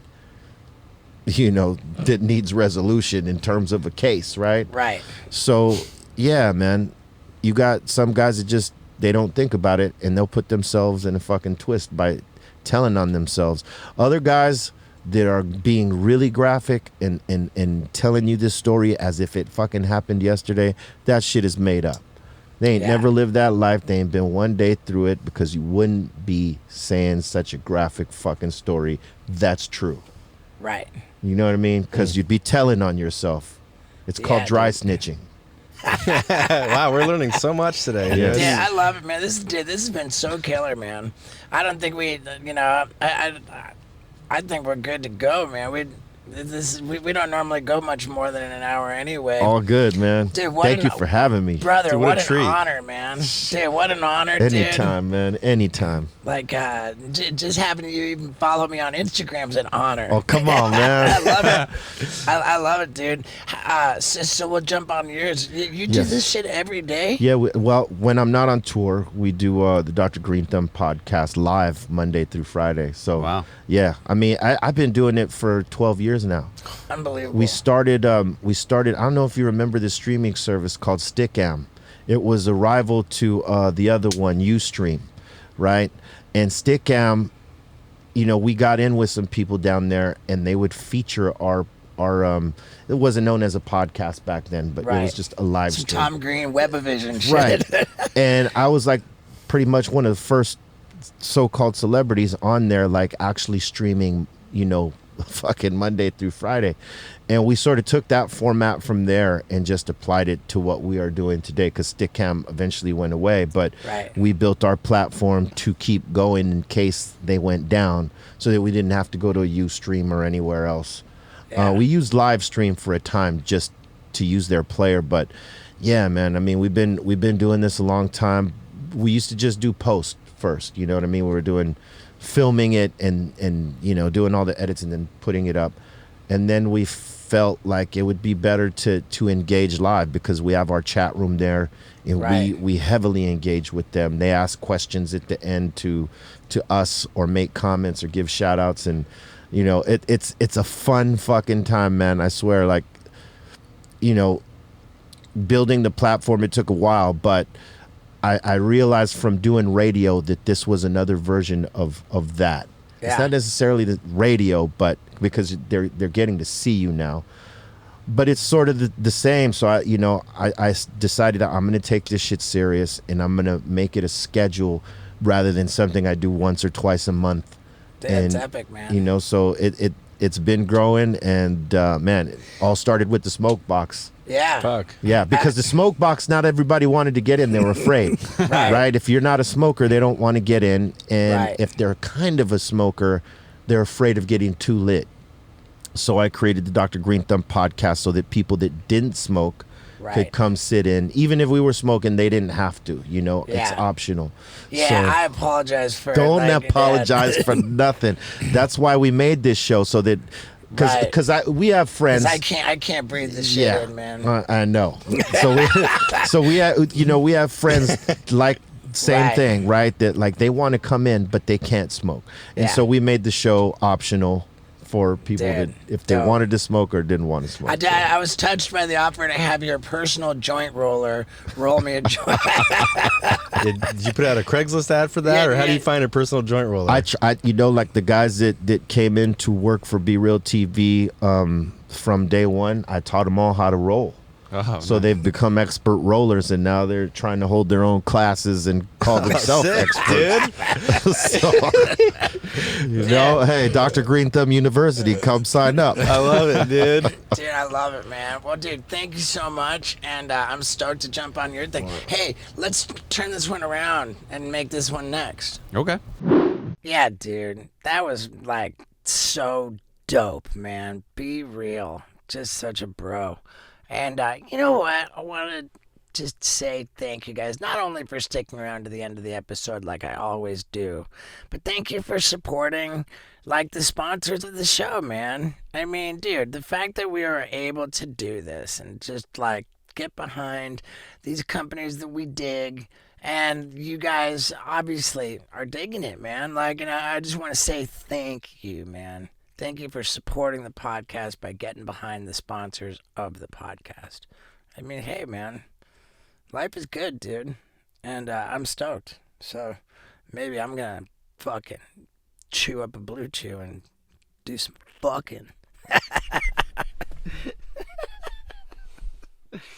you know, that needs resolution in terms of a case, right? Right. So yeah, man, you got some guys that just, they don't think about it and they'll put themselves in a fucking twist by telling on themselves. Other guys that are being really graphic and telling you this story as if it fucking happened yesterday, that shit is made up. They ain't never lived that life. They ain't been one day through it, because you wouldn't be saying such a graphic fucking story that's true. Right. You know what I mean? Because you'd be telling on yourself. It's called dry snitching. Wow, we're learning so much today. Yes. Yeah, I love it, man. This has been so killer, man. I don't think we, you know, I think we're good to go, man. We don't normally go much more than an hour anyway. All good, man. Dude, Thank you for having me. Brother, Dude, what a an treat. honor, man. Dude, what an honor, dude. Anytime, man. Anytime. Like, just having you even follow me on Instagram's an honor. Oh, come on, man. I love it. I love it, dude. So we'll jump on yours. You do this shit every day? Yeah, well, when I'm not on tour, we do the Dr. Greenthumb Podcast live Monday through Friday. So, Wow. Yeah, I mean, I've been doing it for 12 years now. Unbelievable. We started, I don't know if you remember the streaming service called Stickam. It was a rival to the other one, Ustream, right? And Stickam, you know, we got in with some people down there, and they would feature our it wasn't known as a podcast back then, but it was just a live Some stream. Tom Green Webavision shit. Right. And I was like pretty much one of the first so-called celebrities on there, like actually streaming, you know, fucking Monday through Friday. And we sort of took that format from there and just applied it to what we are doing today, because Stickam eventually went away. But we built our platform to keep going in case they went down, so that we didn't have to go to a Ustream or anywhere else. We used live stream for a time just to use their player, but yeah, man, I mean, we've been doing this a long time. We used to just do post first, you know what I mean? We were doing filming it and you know, doing all the edits and then putting it up. And then we felt like it would be better to engage live, because we have our chat room there, and we heavily engage with them. They ask questions at the end to us, or make comments or give shout outs, and you know, it's a fun fucking time, man. I swear, like, you know, building the platform, it took a while, but I realized from doing radio that this was another version of that. Yeah. It's not necessarily the radio, but because they're getting to see you now. But it's sort of the same. So I decided I'm going to take this shit serious, and I'm going to make it a schedule rather than something I do once or twice a month. It's epic, man. You know, so it's been growing, and man, it all started with the smoke box. Yeah. Fuck. Yeah, because the smoke box, not everybody wanted to get in. They were afraid, right? If you're not a smoker, they don't want to get in. And if they're kind of a smoker, they're afraid of getting too lit. So I created the Dr. Greenthumb Podcast so that people that didn't smoke could come sit in. Even if we were smoking, they didn't have to. You know, it's optional. Yeah, so I apologize for don't apologize for nothing. That's why we made this show, so that because we have friends. I can't breathe this shit in, man. I know. So we have friends like same thing, right? That like they want to come in, but they can't smoke, and so we made the show optional for people that if they wanted to smoke or didn't want to smoke. I was touched by the offer to have your personal joint roller roll me a joint. Did you put out a Craigslist ad for that, or how do you find a personal joint roller? I like the guys that came in to work for Be Real TV from day one. I taught them all how to roll. Oh, so they've become expert rollers, and now they're trying to hold their own classes and call themselves experts. So, hey, Dr. Greenthumb University, come sign up. I love it, dude. Dude, I love it, man. Well, dude, thank you so much, and I'm stoked to jump on your thing. Hey, let's turn this one around and make this one next. Okay. Yeah, dude, that was like so dope, man. Be real, just such a bro. And you know what? I wanted to say thank you guys, not only for sticking around to the end of the episode like I always do, but thank you for supporting, like, the sponsors of the show, man. I mean, dude, the fact that we are able to do this and just, like, get behind these companies that we dig, and you guys obviously are digging it, man. Like, and I just want to say thank you, man. Thank you for supporting the podcast by getting behind the sponsors of the podcast. I mean, hey, man, life is good, dude. And I'm stoked. So maybe I'm going to fucking chew up a blue chew and do some fucking.